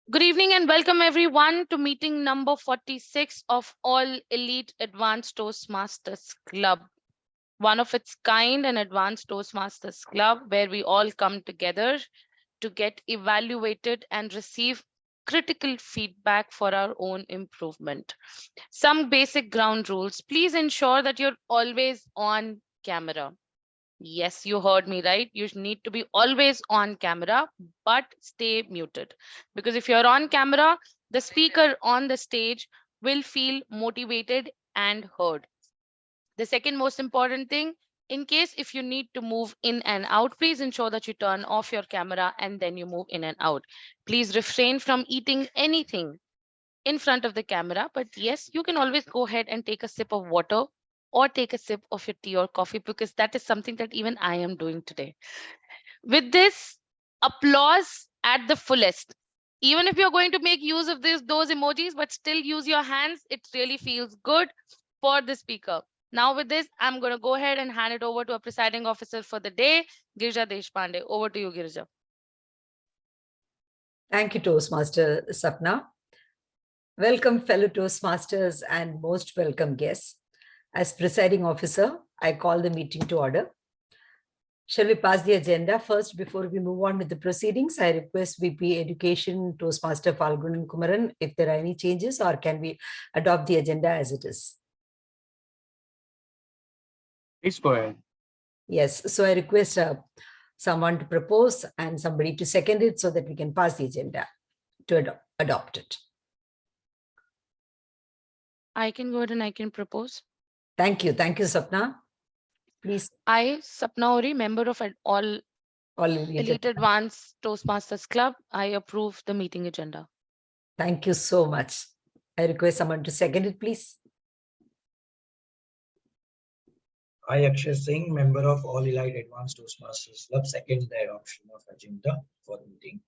Good evening and welcome everyone to meeting number 46 of All Elite Advanced Toastmasters Club. One of its kind, an advanced Toastmasters Club where we all come together to get evaluated and receive critical feedback for our own improvement. Some basic ground rules. Please ensure that you're always on camera. Yes, you heard me right. You need to be always on camera, but stay muted. Because if you're on camera, the speaker on the stage will feel motivated and heard. The second most important thing, in case if you need to move in and out, please ensure that you turn off your camera and then you move in and out. Please refrain from eating anything in front of the camera. But yes, you can always go ahead and take a sip of water or take a sip of your tea or coffee because that is something that even I am doing today. With this, applause at the fullest. Even if you're going to make use of those emojis, but still use your hands, it really feels good for the speaker. Now, with this, I'm going to go ahead and hand it over to a presiding officer for the day, Girija Deshpande. Over to you, Girija. Thank you, Toastmaster Sapna. Welcome, fellow Toastmasters, and most welcome guests. As presiding officer, I call the meeting to order. Shall we pass the agenda first before we move on with the proceedings? I request VP Education, Toastmaster Phalgunan and Kumaran, if there are any changes, or can we adopt the agenda as it is? Please go ahead. Yes, so I request someone to propose and somebody to second it so that we can pass the agenda to adopt it. I can go ahead and I can propose. Thank you. Thank you, Sapna. Please. I, Sapna Ori, member of All Elite Advanced Toastmasters Club, I approve the meeting agenda. Thank you so much. I request someone to second it, please. I, Akshay Singh, member of All Elite Advanced Toastmasters Club, second the adoption of agenda for the meeting.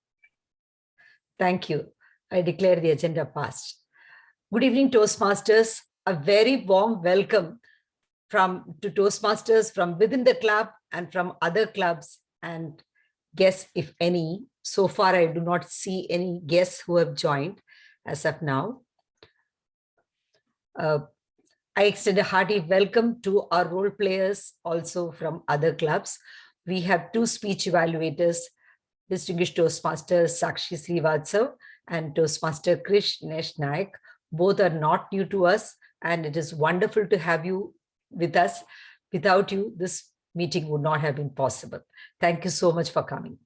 Thank you. I declare the agenda passed. Good evening, Toastmasters. A very warm welcome to Toastmasters from within the club and from other clubs and guests, if any. So far, I do not see any guests who have joined as of now. I extend a hearty welcome to our role players also from other clubs. We have two speech evaluators, distinguished Toastmasters Sakshi, Srivastav and Toastmaster Krish, Nesh, Nayak. Both are not new to us, and it is wonderful to have you with us. Without you, this meeting would not have been possible. Thank you so much for coming.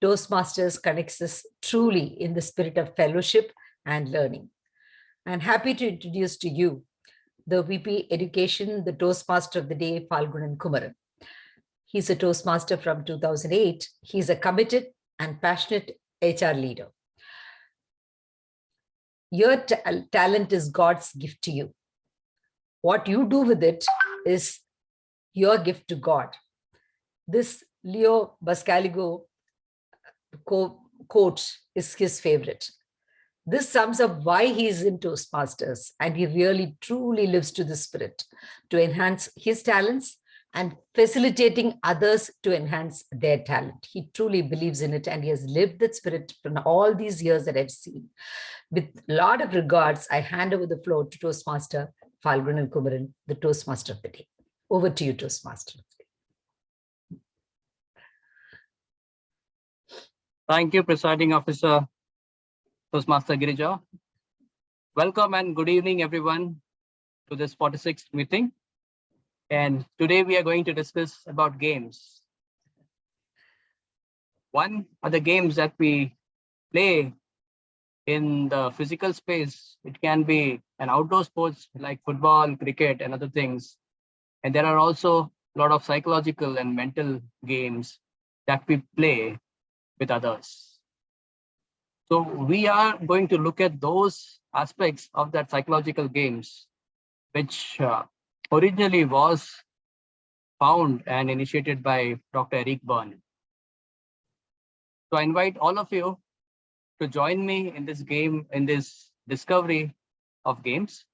Toastmasters connects us truly in the spirit of fellowship and learning. I'm happy to introduce to you the VP Education, the Toastmaster of the day, Phalgunan Kumaran. He's a Toastmaster from 2008. He's a committed and passionate HR leader. Your talent is God's gift to you. What you do with it is your gift to God. This Leo Bascaligo quote is his favorite. This sums up why he is in Toastmasters, and he really truly lives to the spirit to enhance his talents and facilitating others to enhance their talent. He truly believes in it, and he has lived that spirit for all these years that I've seen. With a lot of regards, I hand over the floor to Toastmaster Phalgunan Kumaran, the Toastmaster of the day. Over to you, Toastmaster. Thank you, Presiding Officer, Toastmaster Girija. Welcome and good evening, everyone, to this 46th meeting. And today we are going to discuss about games. One are the games that we play in the physical space. It can be an outdoor sports like football, cricket, and other things. And there are also a lot of psychological and mental games that we play with others. So we are going to look at those aspects of that psychological games, which originally was found and initiated by Dr. Eric Berne. So I invite all of you to join me in this game, in this discovery of games.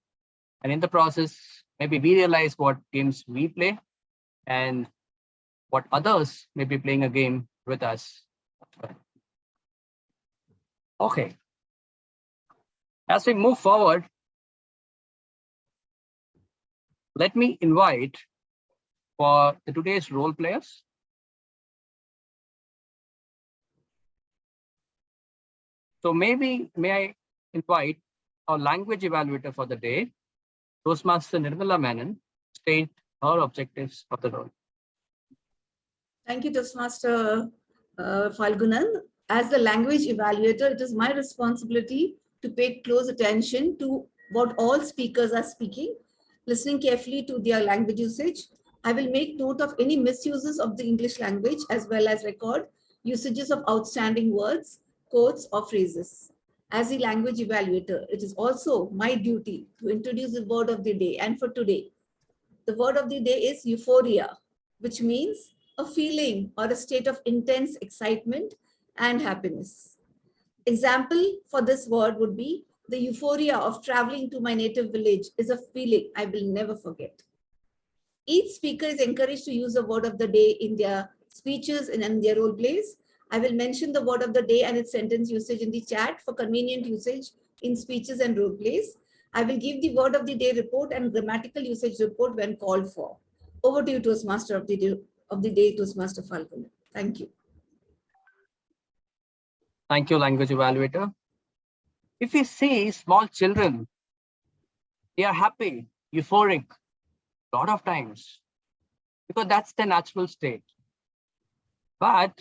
And in the process, maybe we realize what games we play and what others may be playing a game with us. Okay, As we move forward, let me invite for today's role players. So may I invite our language evaluator for the day, Toastmaster Nirmala Menon, state her objectives of the role. Thank you, Toastmaster Phalgunan. As the language evaluator, it is my responsibility to pay close attention to what all speakers are speaking, listening carefully to their language usage. I will make note of any misuses of the English language as well as record usages of outstanding words, quotes, or phrases. As the language evaluator, it is also my duty to introduce the word of the day. And for today, the word of the day is euphoria, which means a feeling or a state of intense excitement and happiness. Example for this word would be the euphoria of traveling to my native village is a feeling I will never forget. Each speaker is encouraged to use the word of the day in their speeches and in their role plays. I will mention the word of the day and its sentence usage in the chat for convenient usage in speeches and role plays. I will give the word of the day report and grammatical usage report when called for. Over to you, Toastmaster of the day, Toastmaster Phalgunan. Thank you. Thank you, language evaluator. If we see small children, they are happy, euphoric, a lot of times, because that's the natural state. But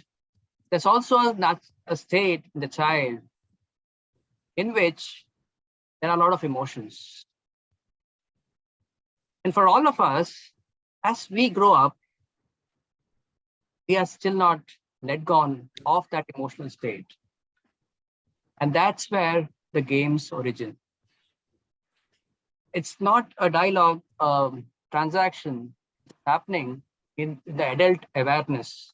there's also a state in the child in which there are a lot of emotions. And for all of us, as we grow up, we are still not let go of that emotional state. And that's where the game's origin. It's not a dialogue transaction happening in the adult awareness.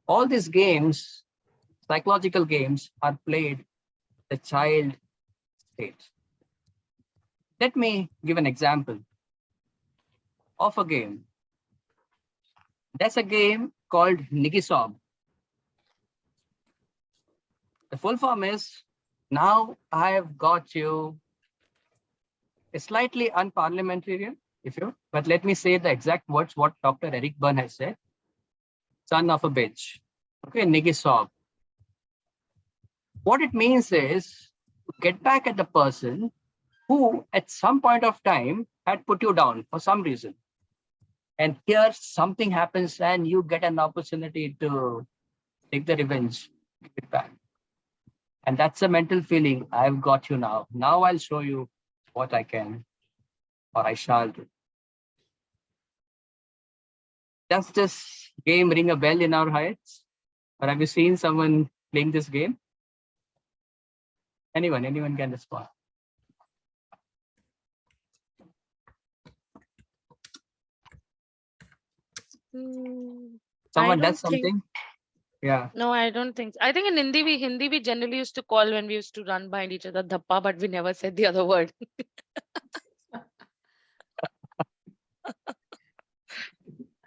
All these games, psychological games, are played the child state. Let me give an example of a game. There's a game called Nigisob. The full form is, now I have got you. It's slightly unparliamentarian, but let me say the exact words what Dr. Eric Byrne has said. Son of a bitch. Okay, Nigisob. What it means is to get back at the person who at some point of time had put you down for some reason. And here something happens and you get an opportunity to take the revenge, give it back. And that's a mental feeling. I've got you now. Now I'll show you what I can or I shall do. Does this game ring a bell in our heads? Or have you seen someone playing this game? Anyone can respond. Someone does something? Yeah. No, I don't think so. I think in Hindi we generally used to call when we used to run behind each other dhappa, but we never said the other word.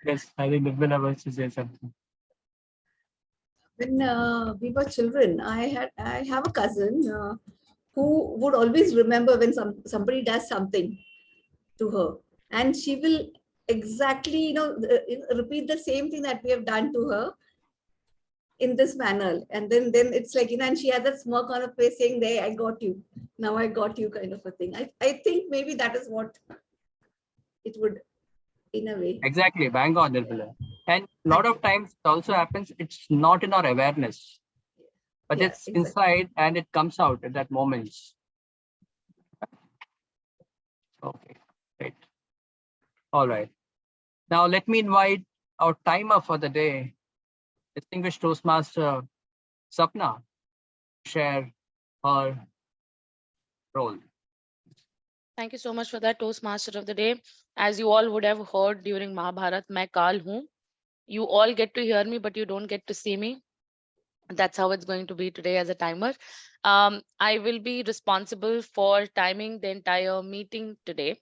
Yes, I think Nirmala wants to say something. When we were children, I have a cousin who would always remember when somebody does something to her, and she will exactly repeat the same thing that we have done to her in this manner. And then it's like, and she has that smirk on her face saying, there, I got you. Now I got you, kind of a thing. I think maybe that is what it would, in a way. Exactly, bang on, Nirmala. And a lot of times it also happens, it's not in our awareness, but it's inside and it comes out at that moment. Okay, great. All right. Now let me invite our timer for the day, distinguished Toastmaster Sapna, to share her role. Thank you so much for that, Toastmaster of the day. As you all would have heard during Mahabharat, मैं काल हूँ. You all get to hear me, but you don't get to see me. That's how it's going to be today as a timer. I will be responsible for timing the entire meeting today.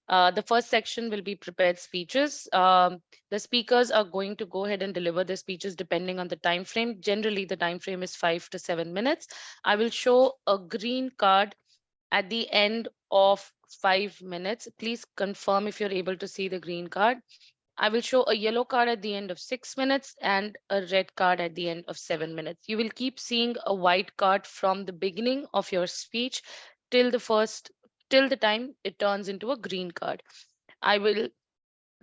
The first section will be prepared speeches. The speakers are going to go ahead and deliver their speeches depending on the time frame. Generally, the time frame is 5 to 7 minutes. I will show a green card At the end of 5 minutes, please confirm if you're able to see the green card. I will show a yellow card at the end of 6 minutes and a red card at the end of 7 minutes. You will keep seeing a white card from the beginning of your speech till the time it turns into a green card. I will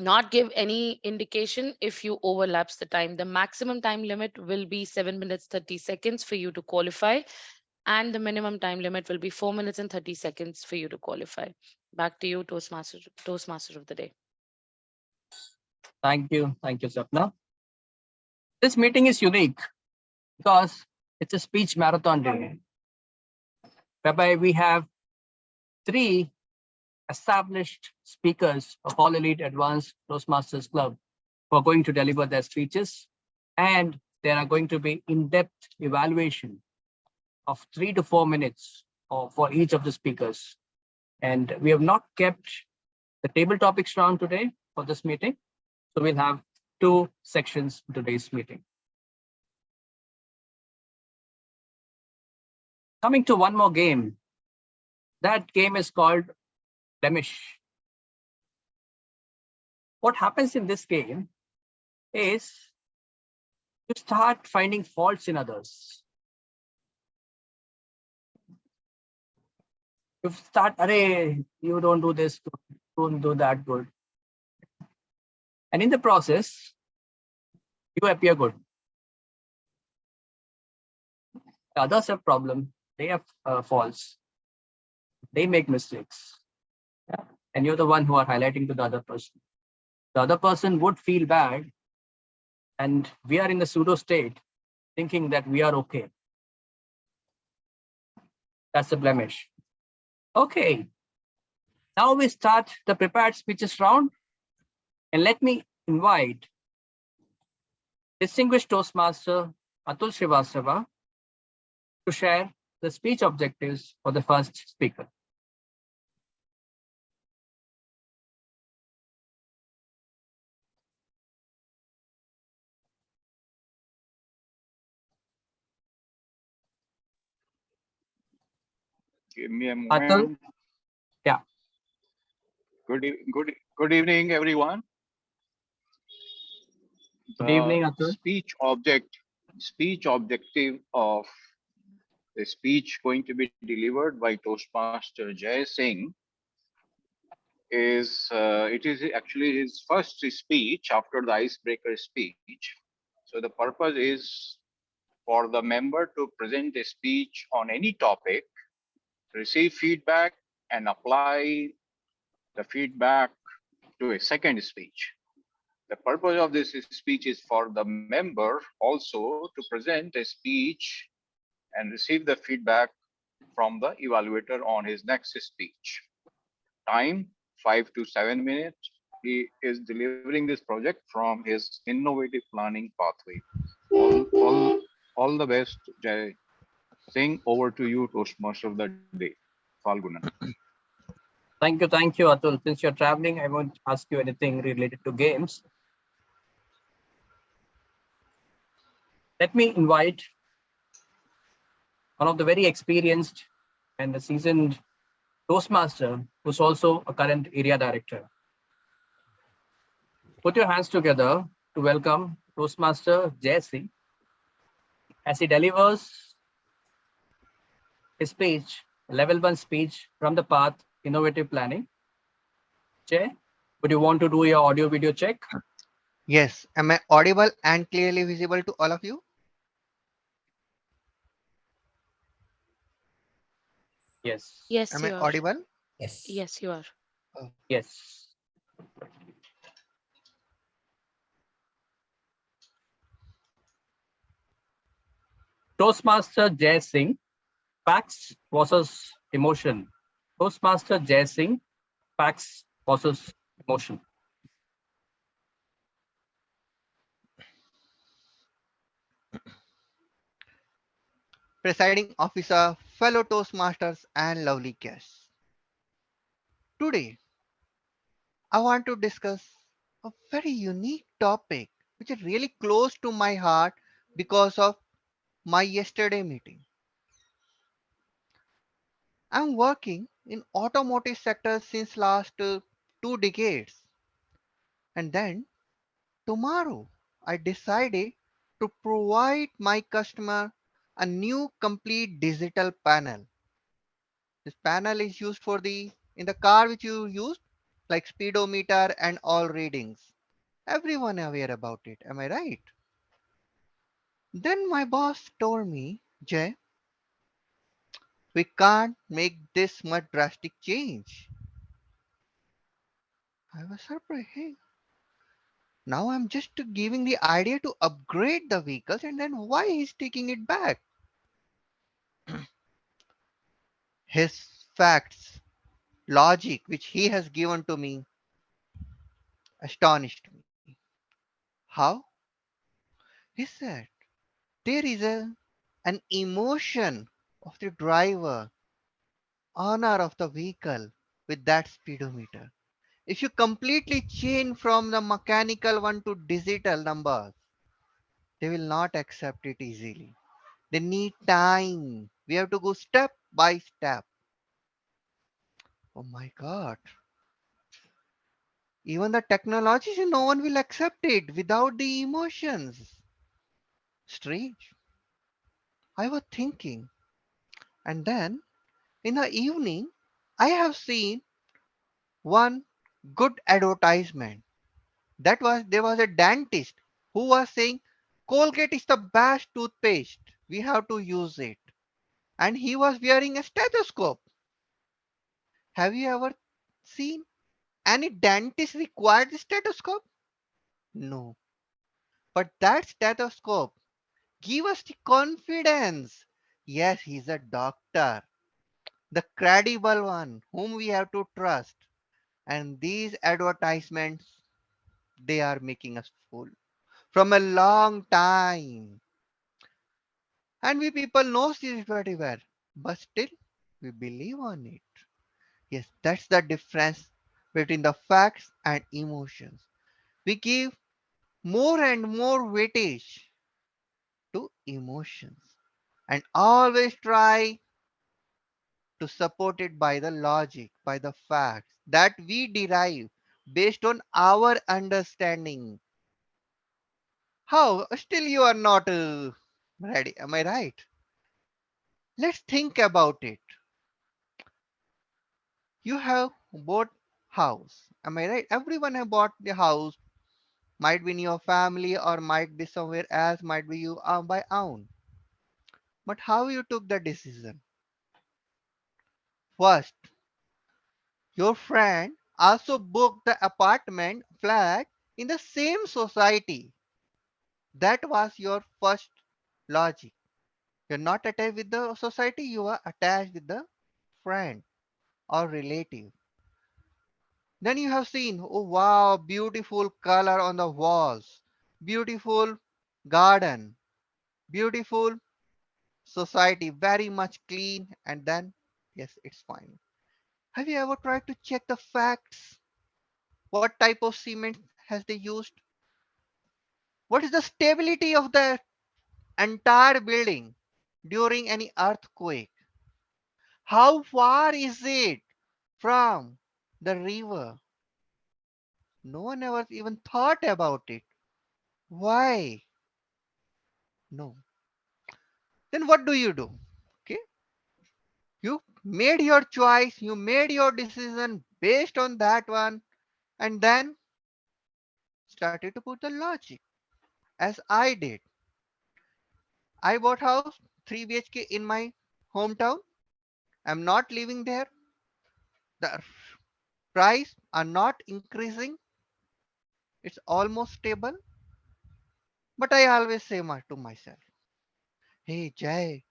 not give any indication if you overlaps the time. The maximum time limit will be 7 minutes 30 seconds for you to qualify, and the minimum time limit will be 4 minutes and 30 seconds for you to qualify. Back to you, Toastmaster of the day. Thank you. Thank you, Sapna. This meeting is unique because it's a speech marathon day, whereby we have 3 established speakers of All Elite Advanced Toastmasters Club who are going to deliver their speeches, and there are going to be in-depth evaluation of 3 to 4 minutes for each of the speakers. And we have not kept the table topics round today for this meeting, so we'll have 2 sections in today's meeting. Coming to one more game. That game is called Nesh. What happens in this game is you start finding faults in others. You start, array, you don't do this, don't do that good. And in the process, you appear good. The others have problems, they have faults, they make mistakes. Yeah? And you're the one who are highlighting to the other person. The other person would feel bad, and we are in the pseudo state thinking that we are okay. That's a blemish. Okay, now we start the prepared speeches round, and let me invite distinguished Toastmaster Atul Srivastava to share the speech objectives for the first speaker. Give me a Atul? moment. Yeah. Good evening, everyone. Good evening, Atul. Speech objective of the speech going to be delivered by Toastmaster Jai Singh is it is actually his first speech after the icebreaker speech. So the purpose is for the member to present a speech on any topic, receive feedback, and apply the feedback to a second speech. The purpose of this speech is for the member also to present a speech and receive the feedback from the evaluator on his next speech. Time 5 to 7 minutes. He is delivering this project from his innovative planning pathway. All the best, Jai Singh. Over to you, Toastmaster of the day, Phalgunan. Thank you, Atul. Since you're traveling, I won't ask you anything related to games. Let me invite one of the very experienced and the seasoned Toastmaster, who's also a current area director. Put your hands together to welcome Toastmaster Jai Singh as he delivers his speech, level 1 speech from the path innovative planning. Jay, would you want to do your audio video check? Yes. Am I audible and clearly visible to all of you? Yes. Yes, Am you I are. audible? Yes. Yes, you are. Yes. Toastmaster Jai Singh, facts versus emotion. Toastmaster Jai Singh, facts versus emotion. Presiding officer, fellow Toastmasters, and lovely guests. Today, I want to discuss a very unique topic which is really close to my heart because of my yesterday meeting. I'm working in automotive sector since last 2 decades. And then tomorrow I decided to provide my customer a new complete digital panel. This panel is used for the in the car which you use like speedometer and all readings. Everyone aware about it. Am I right? Then my boss told me, Jay, we can't make this much drastic change. I was surprised. Hey, now I'm just giving the idea to upgrade the vehicles and then why he's taking it back? His facts, logic which he has given to me astonished me. How? He said there is an emotion of the driver, honor of the vehicle with that speedometer. If you completely change from the mechanical one to digital numbers, they will not accept it easily. They need time. We have to go step by step. Oh my God. Even the technology, no one will accept it without the emotions. Strange. I was thinking. And then in the evening, I have seen one good advertisement. That was there was a dentist who was saying Colgate is the best toothpaste. We have to use it. And he was wearing a stethoscope. Have you ever seen any dentist require the stethoscope? No. But that stethoscope give us the confidence. Yes, he's a doctor, the credible one whom we have to trust. And these advertisements, they are making us fool from a long time. And we people know this very well, but still we believe on it. Yes, that's the difference between the facts and emotions. We give more and more weightage to emotions and always try to support it by the logic, by the facts that we derive based on our understanding. How? Still, you are not ready. Am I right? Let's think about it. You have bought house. Am I right? Everyone have bought the house. Might be in your family or might be somewhere else. Might be you by own. But how you took the decision? First, your friend also booked the apartment flat in the same society. That was your first logic. You're not attached with the society, you are attached with the friend or relative. Then you have seen, oh wow, beautiful color on the walls, beautiful garden, beautiful society, very much clean, and then, yes, it's fine. Have you ever tried to check the facts? What type of cement has they used? What is the stability of the entire building during any earthquake? How far is it from the river? No one ever even thought about it. Why? No. Then what do you do? Okay. You made your choice, you made your decision based on that one, and then started to put the logic. As I did. I bought house 3 BHK in my hometown. I'm not living there. The price are not increasing. It's almost stable. But I always say to myself, hey Jay,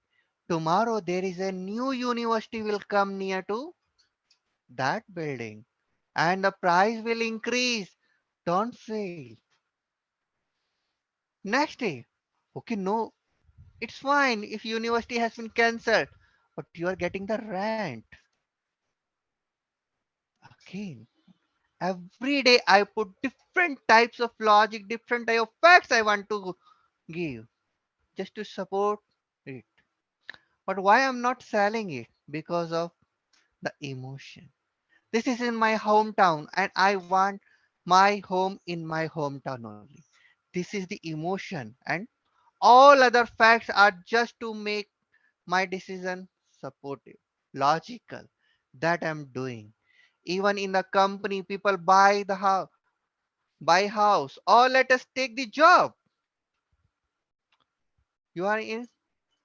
tomorrow there is a new university will come near to that building and the price will increase. Don't fail. Next day, okay, no, it's fine if university has been cancelled, but you are getting the rent. Again, every day I put different types of logic, different type of facts I want to give just to support it. But why I'm not selling it? Because of the emotion. This is in my hometown and I want my home in my hometown only. This is the emotion, and all other facts are just to make my decision supportive, logical, that I'm doing. Even in the company, people buy house, or let us take the job. You are in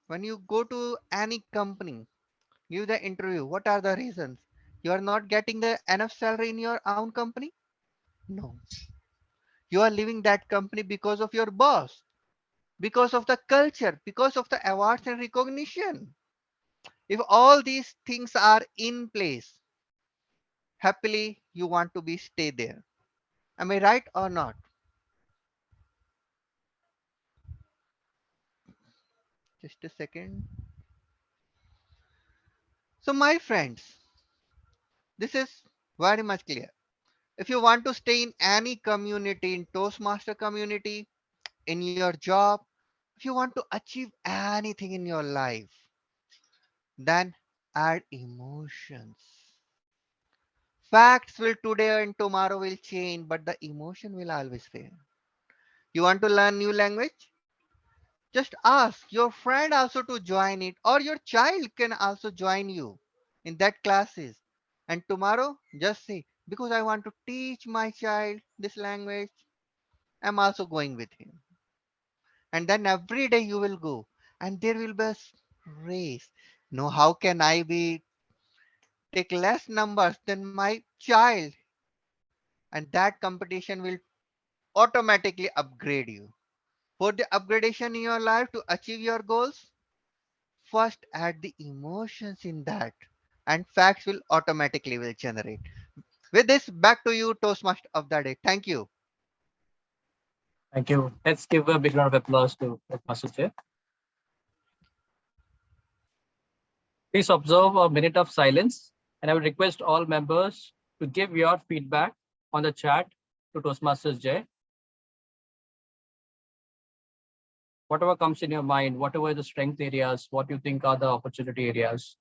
when you go to any company, give the interview. What are the reasons? You are not getting the enough salary in your own company? No. You are leaving that company because of your boss, because of the culture, because of the awards and recognition. If all these things are in place, happily you want to be stay there. Am I right or not? Just a second. So my friends, this is very much clear. If you want to stay in any community, in Toastmaster community, in your job, if you want to achieve anything in your life, then add emotions. Facts will today and tomorrow will change, but the emotion will always remain. You want to learn new language? Just ask your friend also to join it, or your child can also join you in that classes. And tomorrow, just say, because I want to teach my child this language, I'm also going with him. And then every day you will go, and there will be a race. No, how can I be take less numbers than my child? And that competition will automatically upgrade you. For the upgradation in your life to achieve your goals, first add the emotions in that, and facts will automatically will generate. With this, back to you, Toastmaster of the day. Thank you. Thank you. Let's give a big round of applause to Master Chef. Please observe a minute of silence, and I would request all members to give your feedback on the chat to Toastmasters Jay. Whatever comes in your mind, whatever the strength areas, what you think are the opportunity areas,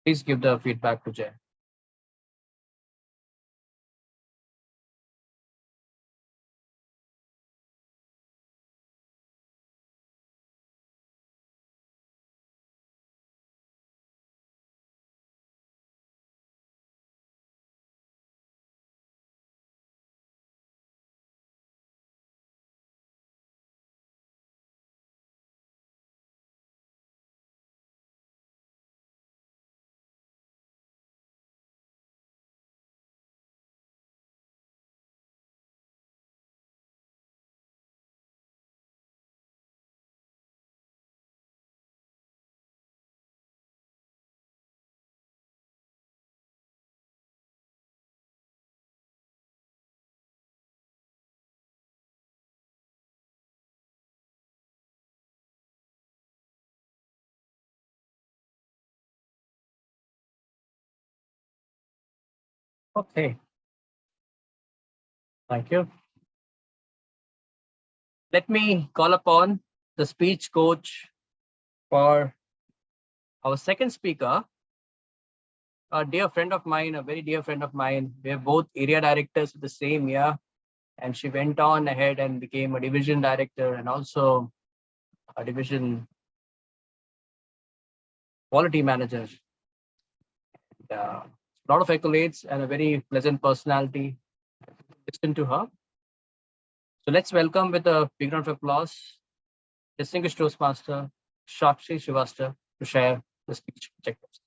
please give the feedback to Jay. Okay, thank you. Let me call upon the speech coach for our second speaker, a dear friend of mine, a very dear friend of mine. We are both area directors of the same year, and she went on ahead and became a division director and also a division quality manager. A lot of accolades and a very pleasant personality. Listen to her. So let's welcome with a big round of applause, distinguished Toastmaster Sakshi Srivastav to share the speech objectives.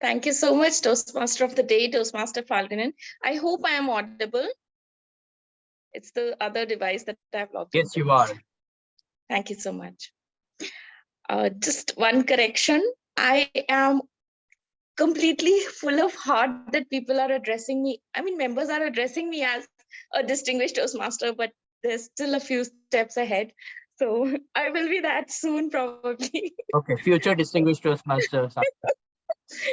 Thank you so much, Toastmaster of the Day, Toastmaster Phalgunan. I hope I am audible. It's the other device that I've logged Yes, into. you are. Thank you so much. Just one correction. I am completely full of heart that people are addressing me. I mean, members are addressing me as a distinguished Toastmaster, but there's still a few steps ahead. So I will be that soon, probably. Okay, future distinguished Toastmaster.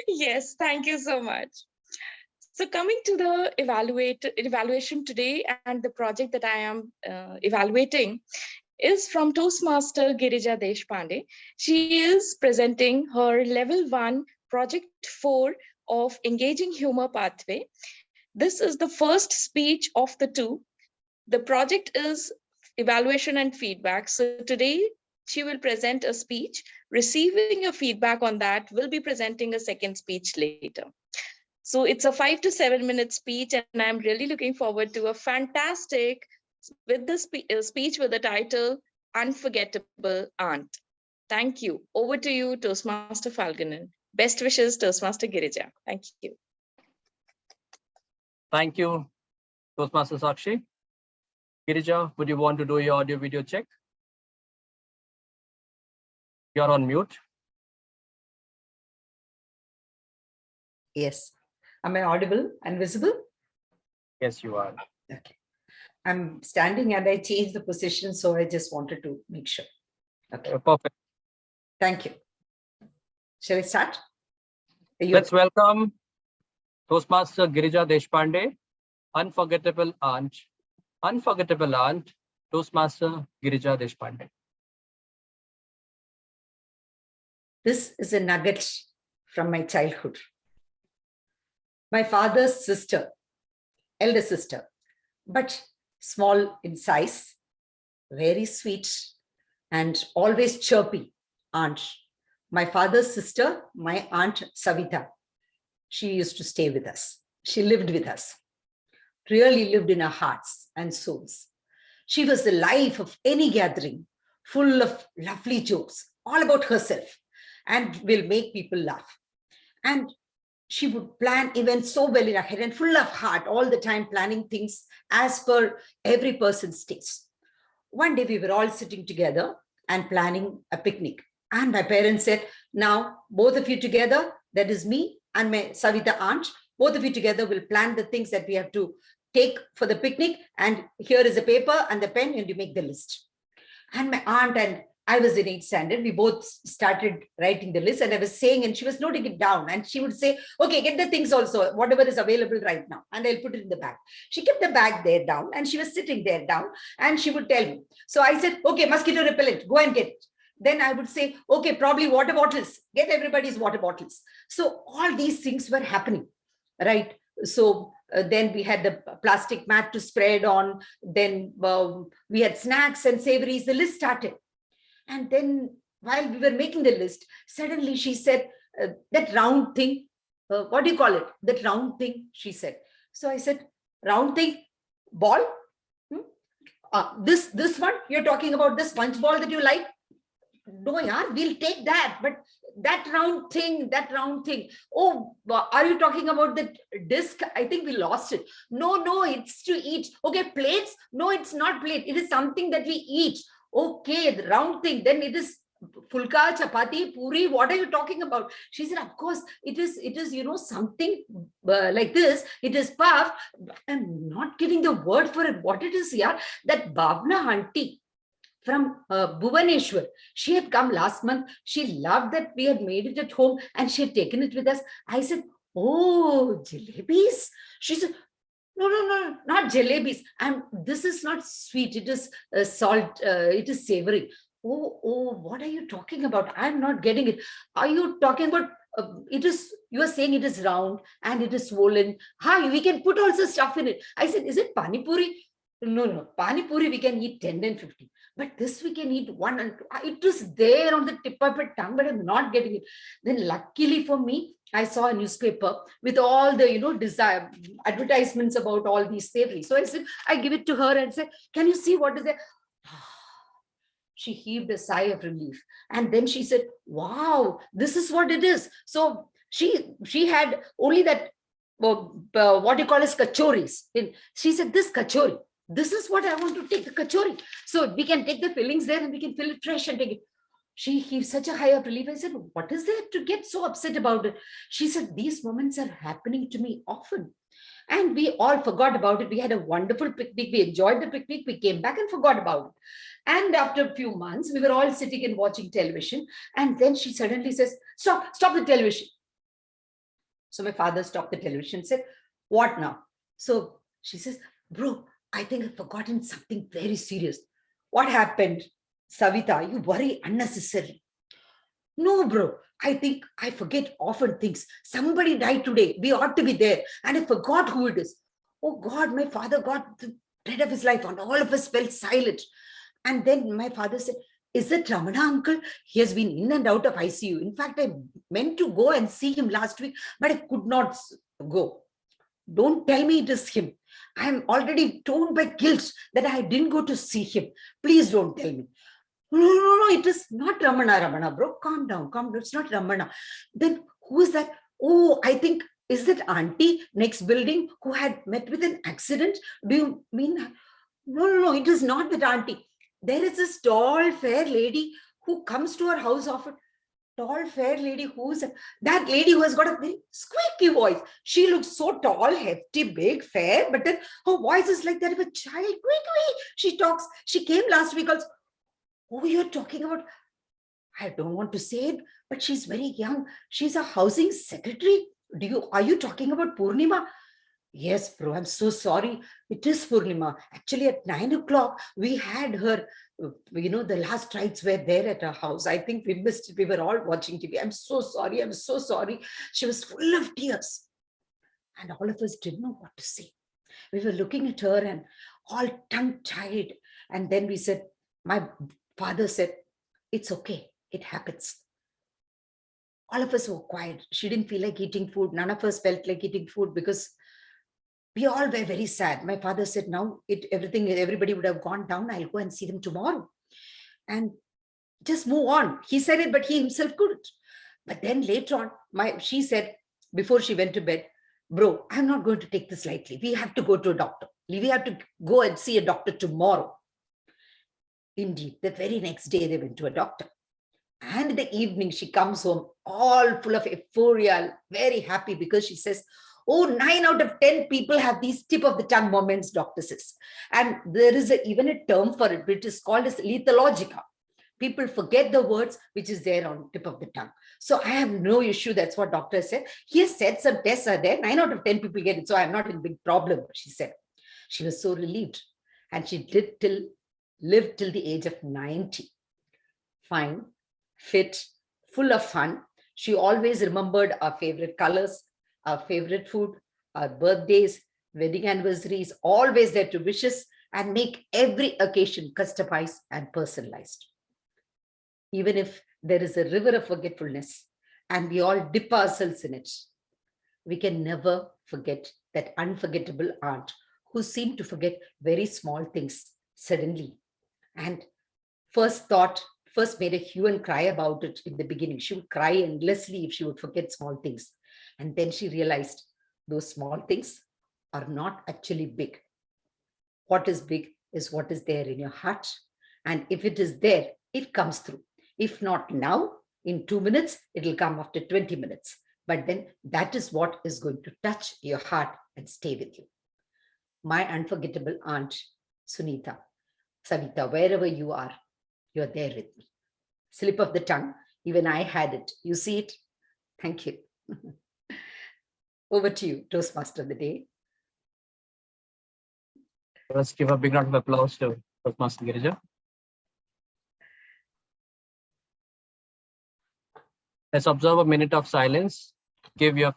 Yes, thank you so much. So coming to the evaluation today and the project that I am evaluating is from Toastmaster Girija Deshpande. She is presenting her level 1 Project 4 of Engaging Humor Pathway. This is the first speech of the two. The project is evaluation and feedback. So today she will present a speech, receiving your feedback on that, will be presenting a second speech later. So it's a 5 to 7 minute speech, and I'm really looking forward to a fantastic with the speech with the title Unforgettable Aunt. Thank you. Over to you, Toastmaster Phalgunan. Best wishes, Toastmaster Girija. Thank you. Thank you, Toastmaster Sakshi. Girija, would you want to do your audio video check? You're on mute. Yes. Am I audible and visible? Yes, you are. Okay. I'm standing and I changed the position, so I just wanted to make sure. Okay. Perfect. Thank you. Shall I start? Let's welcome Toastmaster Girija Deshpande, Unforgettable Aunt. Unforgettable Aunt, Toastmaster Girija Deshpande. This is a nugget from my childhood. My father's sister, elder sister, but small in size, very sweet and always chirpy aunt. My father's sister, my aunt Savita, she used to stay with us. She lived with us, really lived in our hearts and souls. She was the life of any gathering, full of lovely jokes, all about herself, and will make people laugh. And she would plan events so well in her head and full of heart, all the time planning things as per every person's taste. One day we were all sitting together and planning a picnic. And my parents said, now both of you together, that is me and my Savita aunt, both of you together will plan the things that we have to take for the picnic. And here is a paper and the pen, and you make the list. And my aunt and I was in 8th standard. We both started writing the list, and I was saying, and she was noting it down. And she would say, okay, get the things also, whatever is available right now. And I'll put it in the bag. She kept the bag there down, and she was sitting there down, and she would tell me. So I said, okay, mosquito repellent, go and get it. Then I would say, okay, probably water bottles, get everybody's water bottles. So all these things were happening, right? So then we had the plastic mat to spread on. Then we had snacks and savories. The list started. And then while we were making the list, suddenly she said, that round thing, what do you call it? That round thing, she said. So I said, round thing, ball? This one, you're talking about this sponge ball that you like? No, yeah, we'll take that. But that round thing. Oh, are you talking about the disc? I think we lost it. No, it's to eat. Okay, plates? No, it's not plate. It is something that we eat. Okay, the round thing. Then it is fulka, chapati, puri. What are you talking about? She said, of course, it is, something like this. It is puff. I'm not getting the word for it. What it is here? That Bhavna auntie from Bhubaneswar. She had come last month. She loved that we had made it at home and she had taken it with us. I said, oh, jalebis? She said, no, not jalebis. And this is not sweet. It is salt. It is savory. Oh, what are you talking about? I'm not getting it. Are you talking about, you are saying it is round and it is swollen. Hi, we can put also stuff in it. I said, is it pani puri? No. Pani puri we can eat 10 and 50. But this we can eat 1 and 2. It is there on the tip of my tongue, but I'm not getting it. Then luckily for me, I saw a newspaper with all the, advertisements about all these savories. So I said, I give it to her and said, can you see what is there? She heaved a sigh of relief. And then she said, wow, this is what it is. So she had only that, what you call as kachoris. She said, this kachori. This is what I want to take, the kachori. So we can take the fillings there and we can fill it fresh and take it. She heaved such a high of relief. I said, what is there to get so upset about it? She said, these moments are happening to me often. And we all forgot about it. We had a wonderful picnic. We enjoyed the picnic. We came back and forgot about it. And after a few months, we were all sitting and watching television. And then she suddenly says, stop the television. So my father stopped the television and said, what now? So she says, bro, I think I've forgotten something very serious. What happened? Savita, you worry unnecessarily. No, bro. I think I forget often things. Somebody died today. We ought to be there. And I forgot who it is. Oh God, my father got the bread of his life, and all of us fell silent. And then my father said, is it Ramana, uncle? He has been in and out of ICU. In fact, I meant to go and see him last week, but I could not go. Don't tell me it is him. I am already torn by guilt that I didn't go to see him. Please don't tell me. No, it is not Ramana, bro. Calm down. It's not Ramana. Then who is that? Oh, I think, is that auntie next building who had met with an accident? Do you mean that? No, it is not that auntie. There is this tall, fair lady who comes to our house often. Tall, fair lady, who's that lady who has got a very squeaky voice. She looks so tall, hefty, big, fair, but then her voice is like that of a child. She talks. She came last week also. Oh, you're talking about, I don't want to say it, but she's very young. She's a housing secretary. Are you talking about Purnima? Yes, bro, I'm so sorry. It is Purnima. Actually, at 9 o'clock, we had her, the last rites were there at our house. I think we missed it. We were all watching TV. I'm so sorry. She was full of tears. And all of us didn't know what to say. We were looking at her and all tongue-tied. And then we said, my father said, it's okay. It happens. All of us were quiet. She didn't feel like eating food. None of us felt like eating food because we all were very sad. My father said, now everybody would have gone down. I'll go and see them tomorrow. And just move on. He said it, but he himself couldn't. But then later on, she said, before she went to bed, bro, I'm not going to take this lightly. We have to go to a doctor. We have to go and see a doctor tomorrow. Indeed, the very next day they went to a doctor. And in the evening, she comes home all full of euphoria, very happy because she says, oh, 9 out of 10 people have these tip of the tongue moments, doctor says. And there is even a term for it, which is called as lethologica. People forget the words which is there on tip of the tongue. So I have no issue. That's what doctor said. He has said some tests are there. 9 out of 10 people get it. So I'm not in big problem, she said. She was so relieved. And she lived till the age of 90. Fine, fit, full of fun. She always remembered our favorite colors, our favorite food, our birthdays, wedding anniversaries, always there to wish us and make every occasion customized and personalized. Even if there is a river of forgetfulness and we all dip ourselves in it, we can never forget that unforgettable aunt who seemed to forget very small things suddenly. And first made a hue and cry about it in the beginning. She would cry endlessly if she would forget small things. And then she realized those small things are not actually big. What is big is what is there in your heart. And if it is there, it comes through. If not now, in 2 minutes, it'll come after 20 minutes. But then that is what is going to touch your heart and stay with you. My unforgettable aunt, Sunita, Savita, wherever you are, you're there with me. Slip of the tongue, even I had it. You see it? Thank you. Over to you, Toastmaster of the day. Let's give a big round of applause to Toastmaster Girija. Let's observe a minute of silence. Give your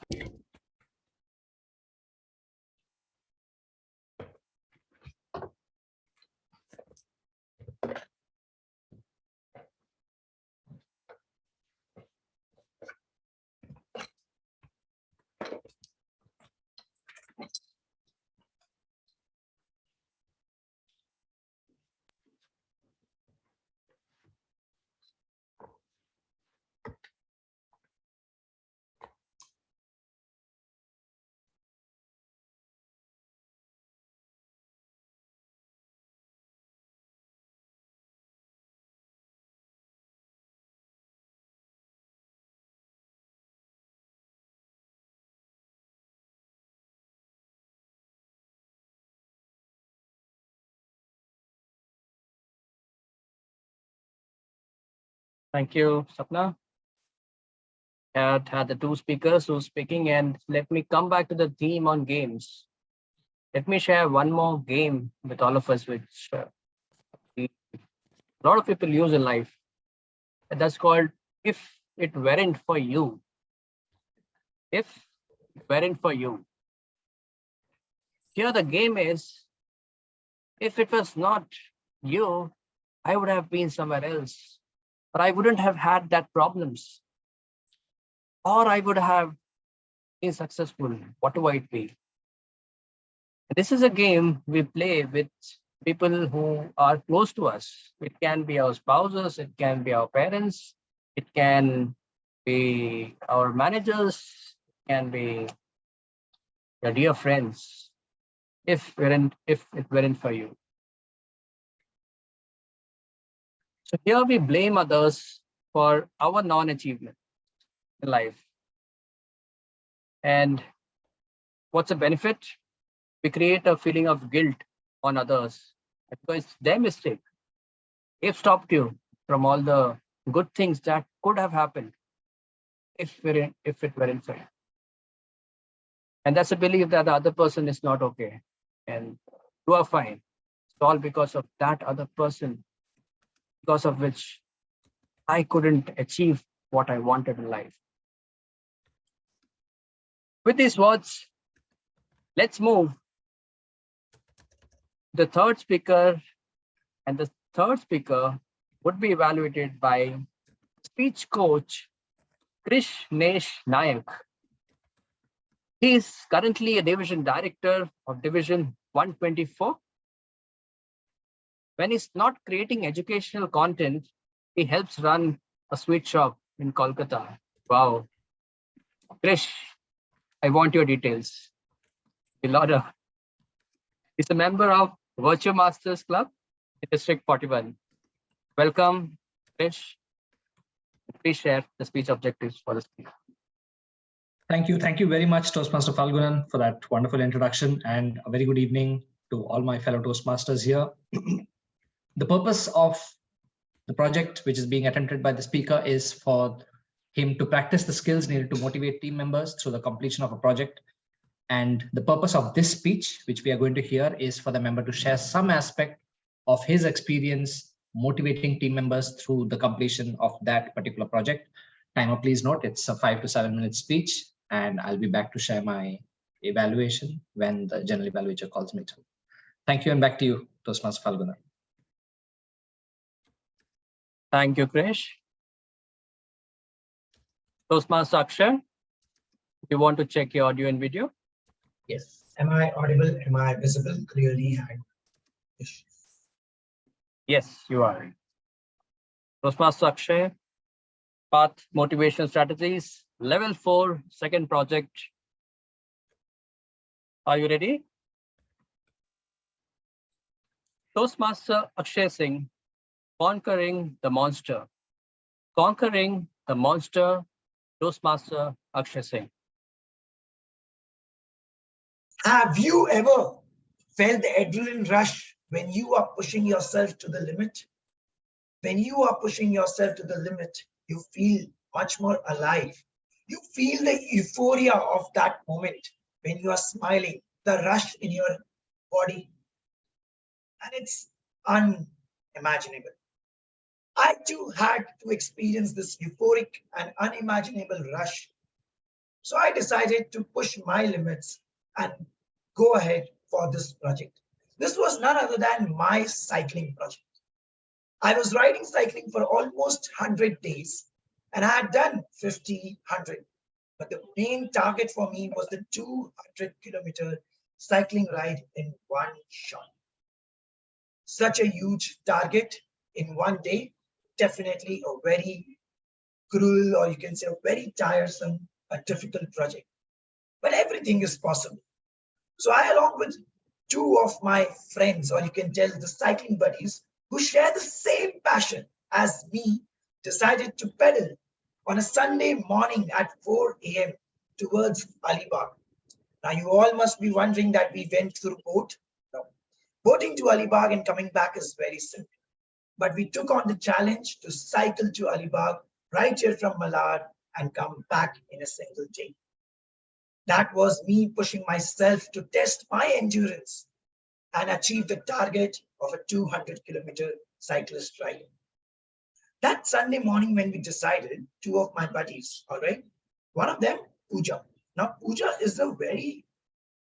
thank you, Sapna. Had the two speakers who are speaking, and let me come back to the theme on games. Let me share one more game with all of us, which a lot of people use in life. And that's called If it weren't for you. If it weren't for you. Here the game is, if it was not you, I would have been somewhere else, or I wouldn't have had that problems, or I would have been successful, whatever it be. This is a game we play with people who are close to us. It can be our spouses, it can be our parents, it can be our managers, it can be your dear friends, if it weren't for you. So here we blame others for our non-achievement in life. And what's the benefit? We create a feeling of guilt on others because it's their mistake. They've stopped you from all the good things that could have happened if it weren't for you. And that's a belief that the other person is not okay and you are fine. It's all because of that other person, because of which I couldn't achieve what I wanted in life. With these words, let's move to the third speaker, and the third speaker would be evaluated by speech coach Krish Nesh Nayak. He is currently a division director of Division 124. When he's not creating educational content, he helps run a sweet shop in Kolkata. Wow. Krish, I want your details. Ilora. He's a member of Virtue Masters Club in District 41. Welcome, Krish. Please share the speech objectives for the speaker. Thank you. Thank you very much, Toastmaster Phalgunan, for that wonderful introduction, and a very good evening to all my fellow Toastmasters here. The purpose of the project which is being attempted by the speaker is for him to practice the skills needed to motivate team members through the completion of a project. And the purpose of this speech, which we are going to hear, is for the member to share some aspect of his experience motivating team members through the completion of that particular project. Timer, please note, it's a 5 to 7 minute speech, and I'll be back to share my evaluation when the general evaluator calls me through. Thank you, and back to you, Toastmaster Phalgunan. Thank you, Krish. Toastmaster Akshay, you want to check your audio and video? Yes. Am I audible? Am I visible clearly? Yes, you are. Toastmaster Akshay, Path Motivation Strategies, Level 4, second project. Are you ready? Toastmaster Akshay Singh, Conquering the Monster. Conquering the Monster, Toastmaster Akshay Singh. Have you ever felt the adrenaline rush when you are pushing yourself to the limit? When you are pushing yourself to the limit, you feel much more alive. You feel the euphoria of that moment when you are smiling, the rush in your body, and it's unimaginable. I too had to experience this euphoric and unimaginable rush. So I decided to push my limits and go ahead for this project. This was none other than my cycling project. I was riding cycling for almost 100 days and I had done 50, 100. But the main target for me was the 200-kilometer cycling ride in one shot. Such a huge target in one day, definitely a very cruel, or you can say a very tiresome, a difficult project. But everything is possible. So I, along with two of my friends, or you can tell the cycling buddies, who share the same passion as me, decided to pedal on a Sunday morning at 4 a.m. towards Alibag. Now you all must be wondering that we went through boat. No. Boating to Alibag and coming back is very simple. But we took on the challenge to cycle to Alibag right here from Malad and come back in a single day. That was me pushing myself to test my endurance and achieve the target of a 200-kilometer cyclist ride. That Sunday morning when we decided, two of my buddies, all right, one of them, Pooja. Now, Pooja is a very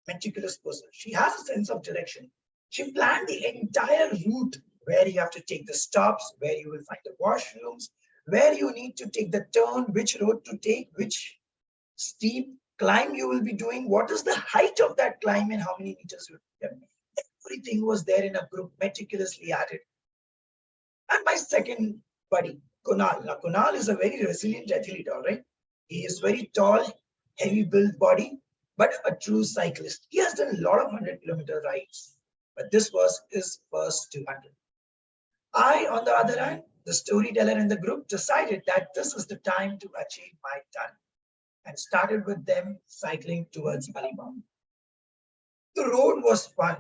meticulous person. She has a sense of direction. She planned the entire route where you have to take the stops, where you will find the washrooms, where you need to take the turn, which road to take, which steep climb you will be doing, what is the height of that climb and how many meters you will be. Everything was there in a group, meticulously added. And my second buddy, Kunal. Now, Kunal is a very resilient athlete, all right? He is very tall, heavy built body, but a true cyclist. He has done a lot of 100-kilometer rides, but this was his first 200. I, on the other hand, the storyteller in the group, decided that this is the time to achieve my target and started with them cycling towards Alibaba. The road was fun.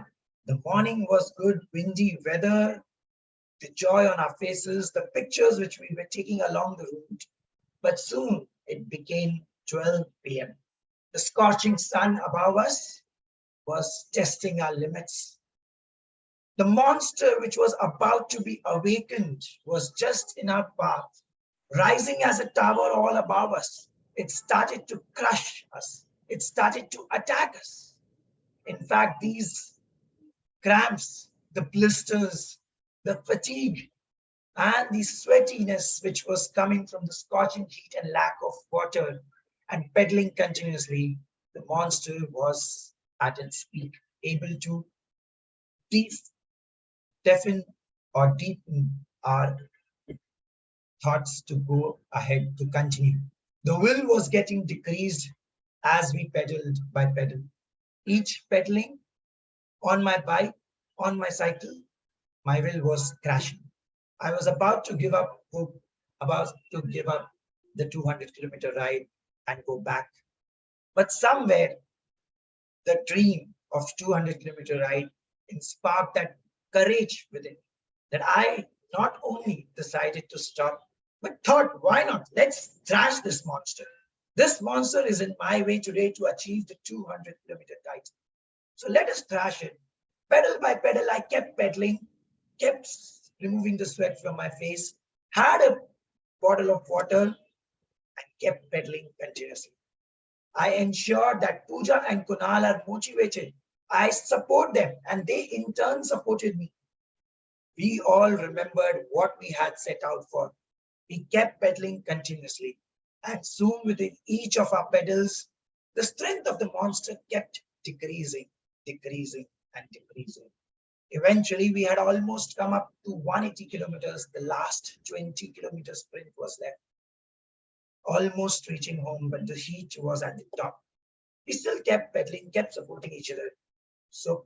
The morning was good, windy weather, the joy on our faces, the pictures which we were taking along the route. But soon it became 12 p.m. The scorching sun above us was testing our limits. The monster which was about to be awakened was just in our path, rising as a tower all above us. It started to crush us. It started to attack us. In fact, these cramps, the blisters, the fatigue, and the sweatiness which was coming from the scorching heat and lack of water and pedaling continuously, the monster was at its peak, able to deafen or deepen our thoughts to go ahead, to continue. The will was getting decreased as we pedaled by pedal. Each pedaling on my bike, on my cycle, my will was crashing. I was about to give up hope, about to give up the 200-kilometer ride and go back. But somewhere, the dream of 200-kilometer ride sparked that courage within me, that I not only decided to stop, but thought, why not? Let's thrash this monster. This monster is in my way today to achieve the 200-kilometer title. So let us thrash it. Pedal by pedal, I kept pedaling, kept removing the sweat from my face, had a bottle of water, and kept pedaling continuously. I ensured that Pooja and Kunal are motivated. I support them, and they in turn supported me. We all remembered what we had set out for. We kept pedaling continuously, and soon within each of our pedals, the strength of the monster kept decreasing, decreasing, and decreasing. Eventually, we had almost come up to 180 kilometers. The last 20 kilometer sprint was left. Almost reaching home, but the heat was at the top. We still kept pedaling, kept supporting each other. So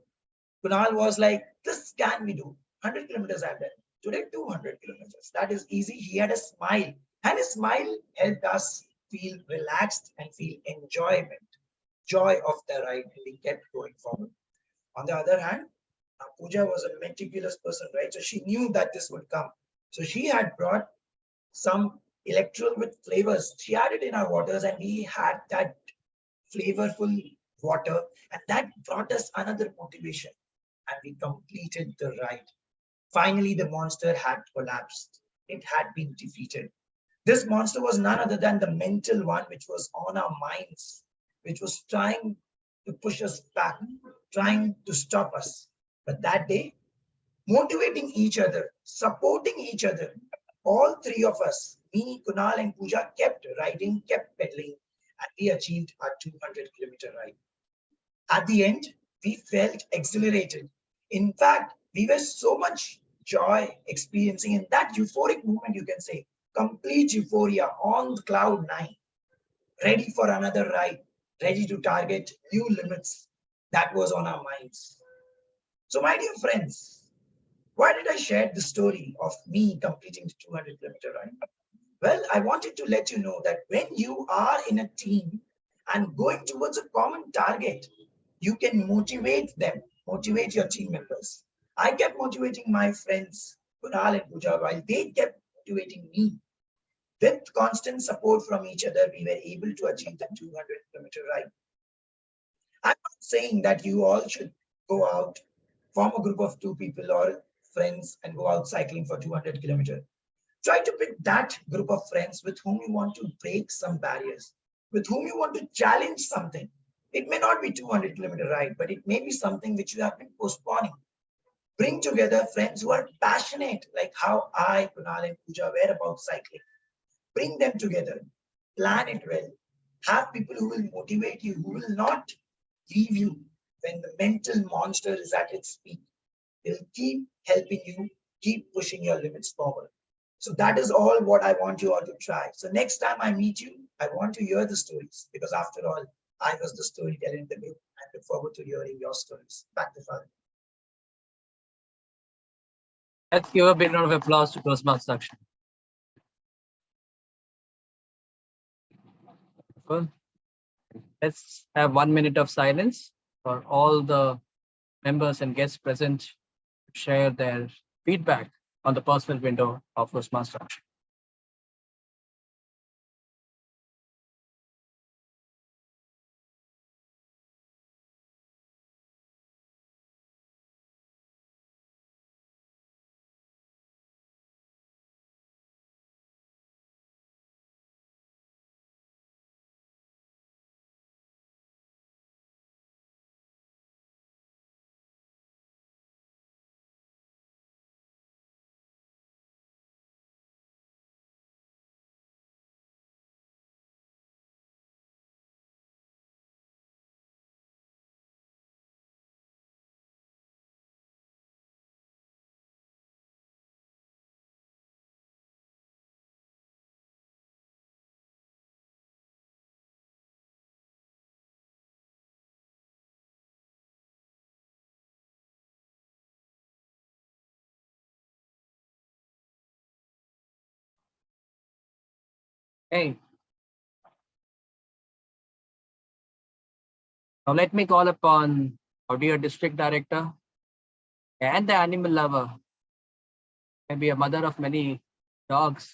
Kunal was like, this can we do? 100 kilometers I've done. Today, 200 kilometers. That is easy. He had a smile, and his smile helped us feel relaxed and feel enjoyment, joy of the ride, and we kept going forward. On the other hand, Pooja was a meticulous person, right? So she knew that this would come. So she had brought some electrolyte with flavors. She added in our waters, and we had that flavorful water, and that brought us another motivation, and we completed the ride. Finally, the monster had collapsed. It had been defeated. This monster was none other than the mental one, which was on our minds, which was trying to push us back, trying to stop us. But that day, motivating each other, supporting each other, all three of us, me, Kunal, and Pooja, kept riding, kept pedaling, and we achieved our 200-kilometer ride. At the end, we felt exhilarated. In fact, we were so much joy experiencing in that euphoric moment, you can say, complete euphoria on cloud nine, ready for another ride, ready to target new limits. That was on our minds. So my dear friends, why did I share the story of me completing the 200-kilometer ride? Well, I wanted to let you know that when you are in a team and going towards a common target, you can motivate them, motivate your team members. I kept motivating my friends, Kunal and Pooja, while they kept motivating me. With constant support from each other, we were able to achieve the 200-kilometer ride. I'm not saying that you all should go out, form a group of 2 people or friends and go out cycling for 200 kilometers. Try to pick that group of friends with whom you want to break some barriers, with whom you want to challenge something. It may not be 200-kilometer ride, but it may be something which you have been postponing. Bring together friends who are passionate, like how I, Kunal, and Pooja were about cycling. Bring them together, plan it well. Have people who will motivate you, who will not leave you when the mental monster is at its peak. They'll keep helping you, keep pushing your limits forward. So that is all what I want you all to try. So next time I meet you, I want to hear the stories, because after all, I was the storyteller in the group. I look forward to hearing your stories. Back to Father. Let's give a big round of applause to Toastmaster Akshay. Well, let's have 1 minute of silence for all the members and guests present to share their feedback on the personal window of Toastmaster Akshay. Hey, now let me call upon our dear district director and the animal lover, maybe a mother of many dogs.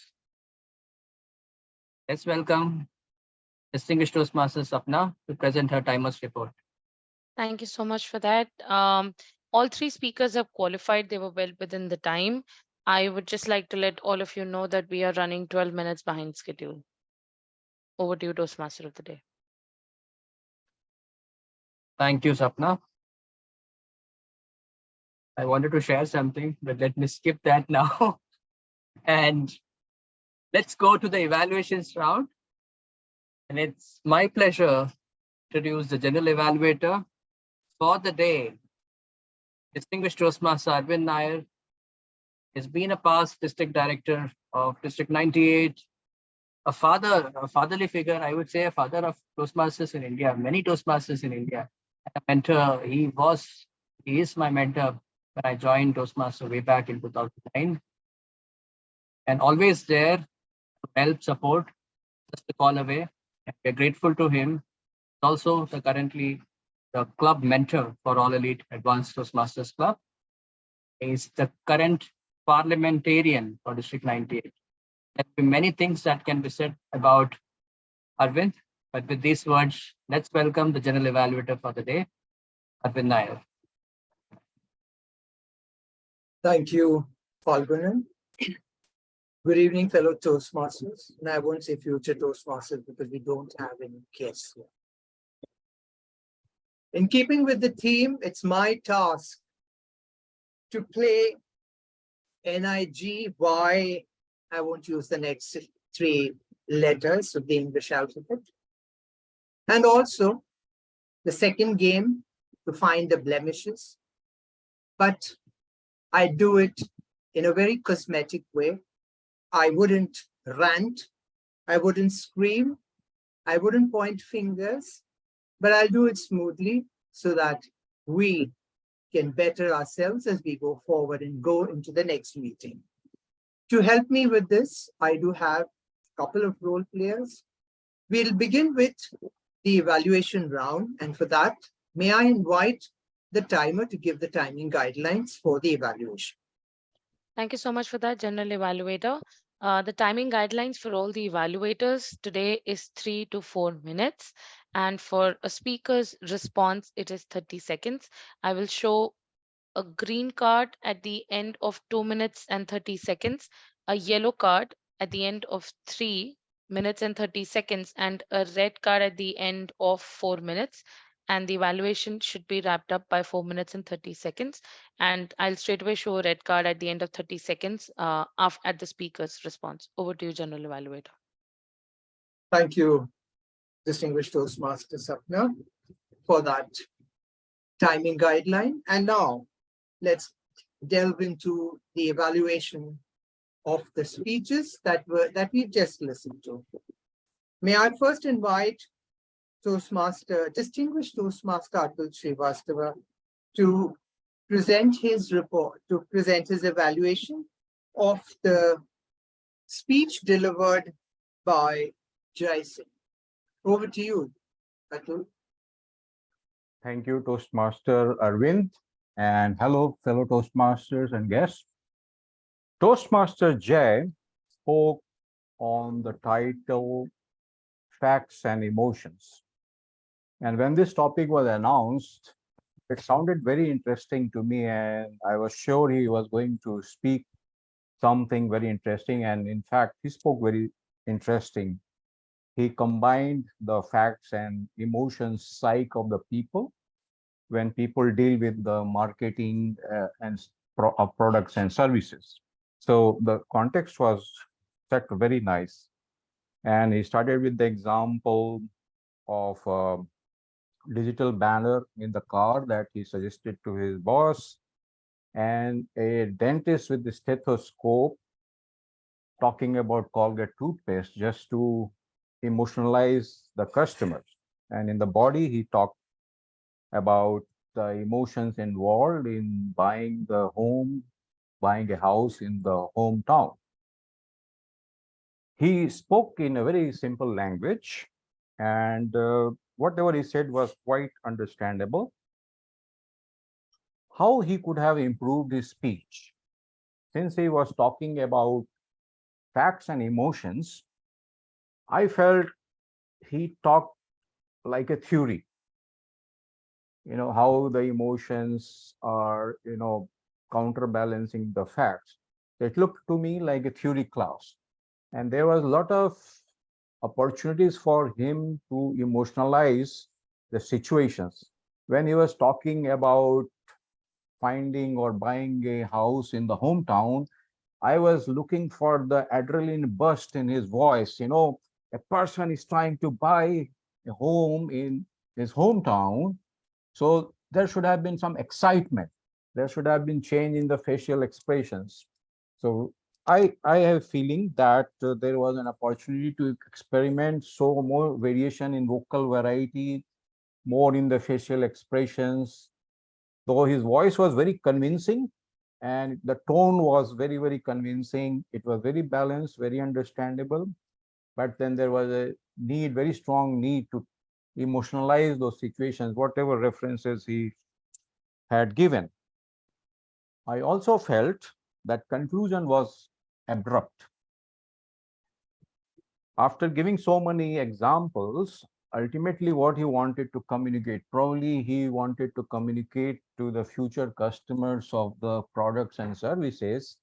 Let's welcome distinguished Toastmaster Sapna to present her timers report. Thank you so much for that. All three speakers have qualified. They were well within the time. I would just like to let all of you know that we are running 12 minutes behind schedule. Over to you, Toastmaster of the day. Thank you, Sapna. I wanted to share something, but let me skip that now. And let's go to the evaluations round. And it's my pleasure to introduce the general evaluator for the day. Distinguished Toastmaster Arvind Nayak has been a past district director of District 98, a fatherly figure, I would say, a father of Toastmasters in India, many Toastmasters in India, a mentor. He is my mentor when I joined Toastmaster way back in 2009, and always there to help, support, just a call away. And we're grateful to him. Also, currently the club mentor for All Elite Advanced Toastmasters Club. He's the current parliamentarian for District 98. There will be many things that can be said about Arvind, but with these words, let's welcome the general evaluator for the day, Arvind Nayak. Thank you, Phalgunan. Good evening, fellow Toastmasters. And I won't say future Toastmasters because we don't have any guests here. In keeping with the theme, it's my task to play NIGY. I won't use the next three letters of the English alphabet. And also the second game to find the blemishes. But I do it in a very cosmetic way. I wouldn't rant. I wouldn't scream. I wouldn't point fingers, but I'll do it smoothly so that we can better ourselves as we go forward and go into the next meeting. To help me with this, I do have a couple of role players. We'll begin with the evaluation round. And for that, may I invite the timer to give the timing guidelines for the evaluation. Thank you so much for that, General Evaluator. The timing guidelines for all the evaluators today is 3 to 4 minutes. And for a speaker's response, it is 30 seconds. I will show a green card at the end of 2 minutes and 30 seconds. a yellow card at the end of 3 minutes and 30 seconds, and a red card at the end of 4 minutes. And the evaluation should be wrapped up by 4 minutes and 30 seconds. And I'll straight away show a red card at the end of 30 seconds at the speaker's response. Over to you, General Evaluator. Thank you, distinguished Toastmaster Sapna, for that timing guideline. And now let's delve into the evaluation of the speeches that we've just listened to. May I first invite distinguished Toastmaster Atul Srivastava to present his report, to present his evaluation of the speech delivered by Jai Singh. Over to you, Atul. Thank you, Toastmaster Arvind, and hello, fellow Toastmasters and guests. Toastmaster Jay spoke on the title Facts and Emotions. And when this topic was announced, it sounded very interesting to me, and I was sure he was going to speak something very interesting. And in fact, he spoke very interesting. He combined the facts and emotions psyche of the people when people deal with the marketing of products and services. So the context was set very nice. And he started with the example of a digital banner in the car that he suggested to his boss, and a dentist with the stethoscope talking about Colgate toothpaste just to emotionalize the customers. And in the body, he talked about the emotions involved in buying the home, buying a house in the hometown. He spoke in a very simple language, and whatever he said was quite understandable. How he could have improved his speech? Since he was talking about facts and emotions, I felt he talked like a theory. How the emotions are, counterbalancing the facts. It looked to me like a theory class. And there was a lot of opportunities for him to emotionalize the situations. When he was talking about finding or buying a house in the hometown, I was looking for the adrenaline burst in his voice. A person is trying to buy a home in his hometown. So there should have been some excitement. There should have been change in the facial expressions. So I have a feeling that there was an opportunity to experiment, so more variation in vocal variety, more in the facial expressions. Though his voice was very convincing and the tone was very, very convincing. It was very balanced, very understandable. But then there was a need, very strong need to emotionalize those situations, whatever references he had given. I also felt that conclusion was abrupt. After giving so many examples, ultimately what he wanted to communicate, probably he wanted to communicate to the future customers of the products and services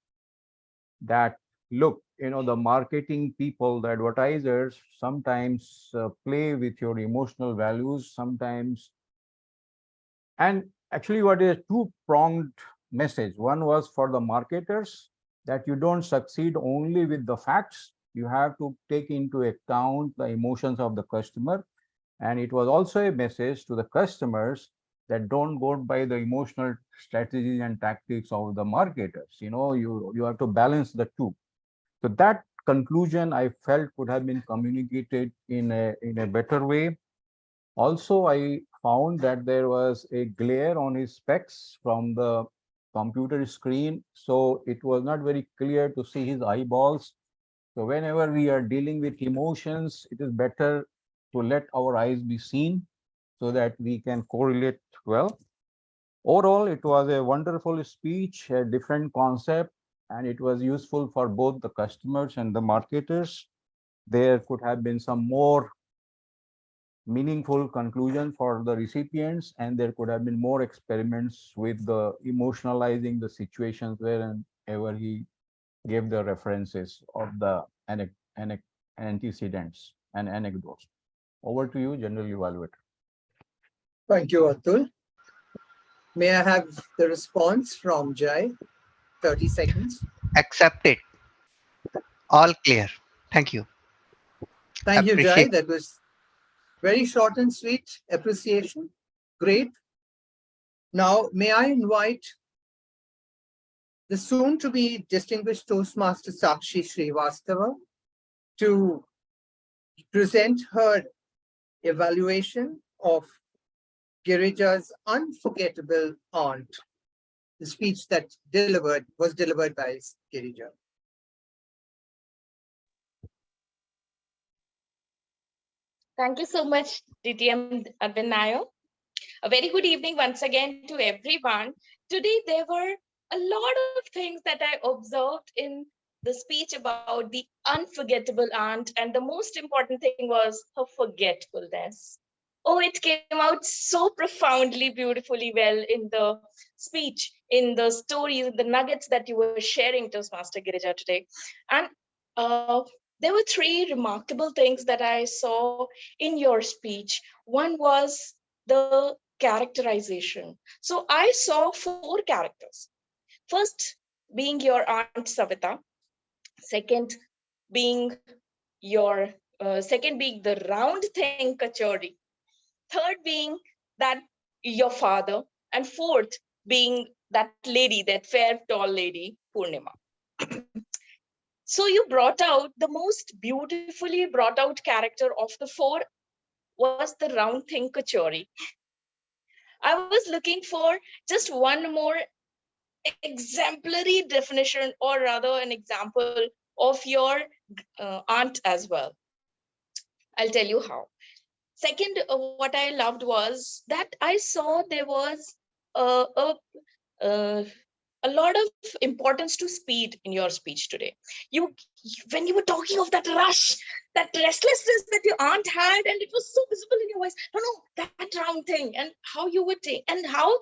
that, look, the marketing people, the advertisers sometimes play with your emotional values sometimes. And actually what is a two-pronged message. One was for the marketers, that you don't succeed only with the facts. You have to take into account the emotions of the customer. And it was also a message to the customers that don't go by the emotional strategies and tactics of the marketers. You have to balance the two. So that conclusion I felt could have been communicated in a better way. Also, I found that there was a glare on his specs from the computer screen. So it was not very clear to see his eyeballs. So whenever we are dealing with emotions, it is better to let our eyes be seen so that we can correlate well. Overall, it was a wonderful speech, a different concept, and it was useful for both the customers and the marketers. There could have been some more meaningful conclusion for the recipients, and there could have been more experiments with the emotionalizing the situations wherever he gave the references of the antecedents and anecdotes. Over to you, General Evaluator. Thank you, Atul. May I have the response from Jai? 30 seconds. Accepted. All clear. Thank you. Thank you, Jai. Appreciate. That was very short and sweet. Appreciation. Great. Now, may I invite the soon-to-be distinguished Toastmaster Sakshi Srivastava to present her evaluation of Girija's unforgettable aunt, the speech that was delivered by Girija. Thank you so much, DTM Advinayo. A very good evening once again to everyone. Today, there were a lot of things that I observed in the speech about the unforgettable aunt, and the most important thing was her forgetfulness. Oh, it came out so profoundly, beautifully well in the speech, in the stories, in the nuggets that you were sharing, Toastmaster Girija, today. And there were three remarkable things that I saw in your speech. One was the characterization. So I saw four characters. First being your Aunt Savita, second being your second being the round thing Kachori, third being that your father, and fourth being that lady, that fair tall lady Purnima. So you brought out the most beautifully brought out character of the four was the round thing Kachori. I was looking for just one more exemplary definition, or rather an example of your aunt as well. I'll tell you how. Second, what I loved was that I saw there was a, a, a, a lot of importance to speed in your speech today. When you were talking of that rush, that restlessness that your aunt had, and it was so visible in your voice. No, that round thing, and how you would take, and how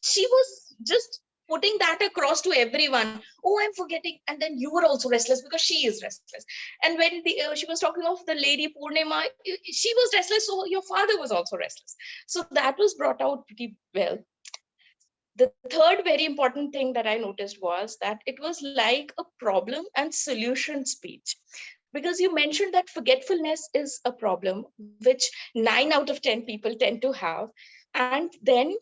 she was just putting that across to everyone. Oh, I'm forgetting. And then you were also restless because she is restless. And when she was talking of the lady Purnima, she was restless, so your father was also restless. So that was brought out pretty well. The third very important thing that I noticed was that it was like a problem and solution speech, because you mentioned that forgetfulness is a problem which 9 out of 10 people tend to have. And then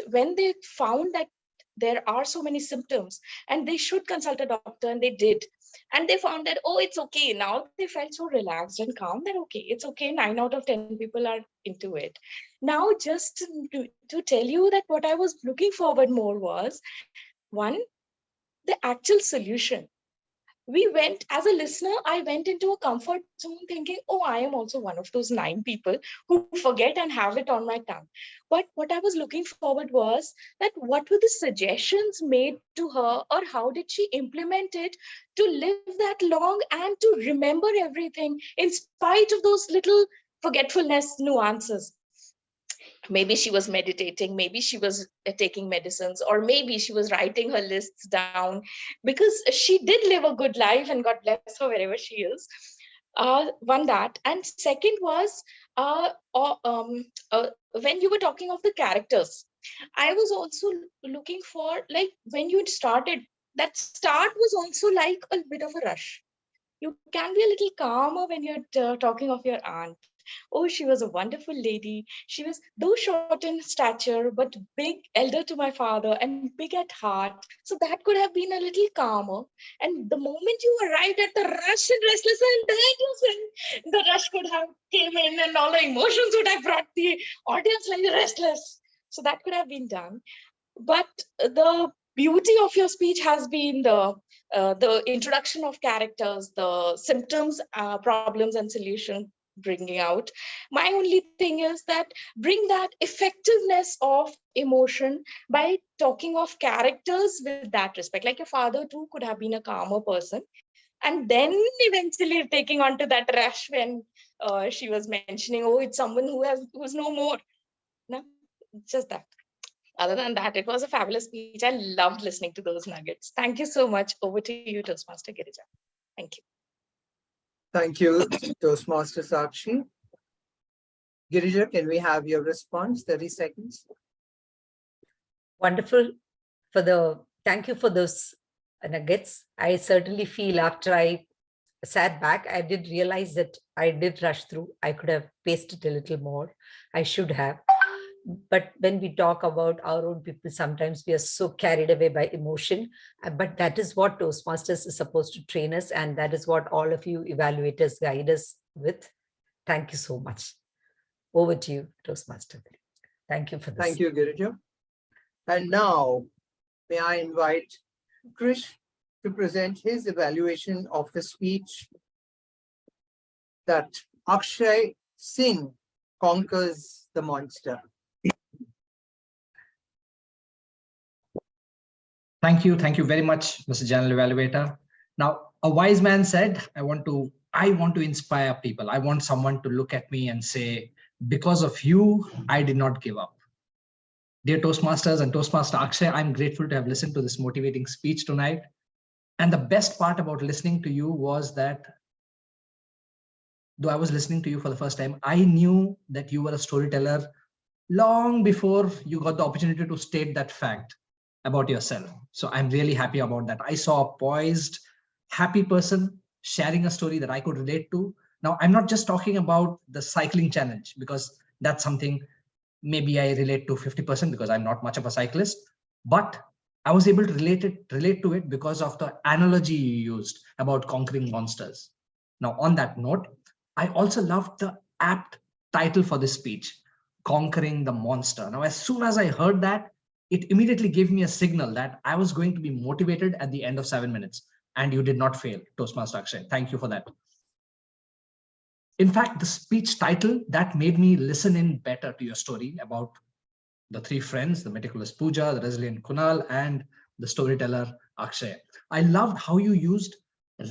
when they found that there are so many symptoms and they should consult a doctor, and they did, and they found that, oh, it's okay. Now they felt so relaxed and calm that, okay, it's okay. 9 out of 10 people are into it. Now, just to tell you that what I was looking forward more was, one, the actual solution. As a listener, I went into a comfort zone thinking, oh, I am also one of those 9 people who forget and have it on my tongue. But what I was looking forward was that what were the suggestions made to her, or how did she implement it to live that long and to remember everything in spite of those little forgetfulness nuances. Maybe she was meditating, maybe she was taking medicines, or maybe she was writing her lists down, because she did live a good life, and God bless her wherever she is. One, that. And second was when you were talking of the characters, I was also looking for, like, when you started, that start was also like a bit of a rush. You can be a little calmer when you're talking of your aunt. Oh, she was a wonderful lady. She was, though short in stature, but big, elder to my father, and big at heart. So that could have been a little calmer. And the moment you arrived at the rush and restless, and that was when the rush could have came in, and all the emotions would have brought the audience like restless. So that could have been done. But the beauty of your speech has been the introduction of characters, the symptoms, problems, and solution bringing out. My only thing is that bring that effectiveness of emotion by talking of characters with that respect. Like your father too could have been a calmer person, and then eventually taking on to that rush when she was mentioning, oh, it's someone who's no more. No, just that. Other than that, it was a fabulous speech. I loved listening to those nuggets. Thank you so much. Over to you, Toastmaster Girija. Thank you. Thank you, Toastmaster Sakshi. Girija, can we have your response? 30 seconds. Wonderful. Thank you for those nuggets. I certainly feel after I sat back, I did realize that I did rush through. I could have paced it a little more. I should have. But when we talk about our own people, sometimes we are so carried away by emotion. But that is what Toastmasters is supposed to train us. And that is what all of you evaluators guide us with. Thank you so much. Over to you, Toastmaster. Thank you for this. Thank you, Girija. And now, may I invite Krish to present his evaluation of the speech that Akshay Singh conquers the monster. Thank you very much, Mr. General Evaluator. Now, a wise man said, I want to inspire people. I want someone to look at me and say, because of you, I did not give up. Dear Toastmasters and Toastmaster Akshay, I'm grateful to have listened to this motivating speech tonight. And the best part about listening to you was that, though I was listening to you for the first time, I knew that you were a storyteller long before you got the opportunity to state that fact about yourself. So I'm really happy about that. I saw a poised, happy person sharing a story that I could relate to. Now, I'm not just talking about the cycling challenge, because that's something maybe I relate to 50% because I'm not much of a cyclist, but I was able to relate to it because of the analogy you used about conquering monsters. Now, on that note, I also loved the apt title for this speech, Conquering the Monster. Now, as soon as I heard that, it immediately gave me a signal that I was going to be motivated at the end of 7 minutes. And you did not fail, Toastmaster Akshay. Thank you for that. In fact, the speech title that made me listen in better to your story about the three friends, the meticulous Pooja, the resilient Kunal, and the storyteller Akshay. I loved how you used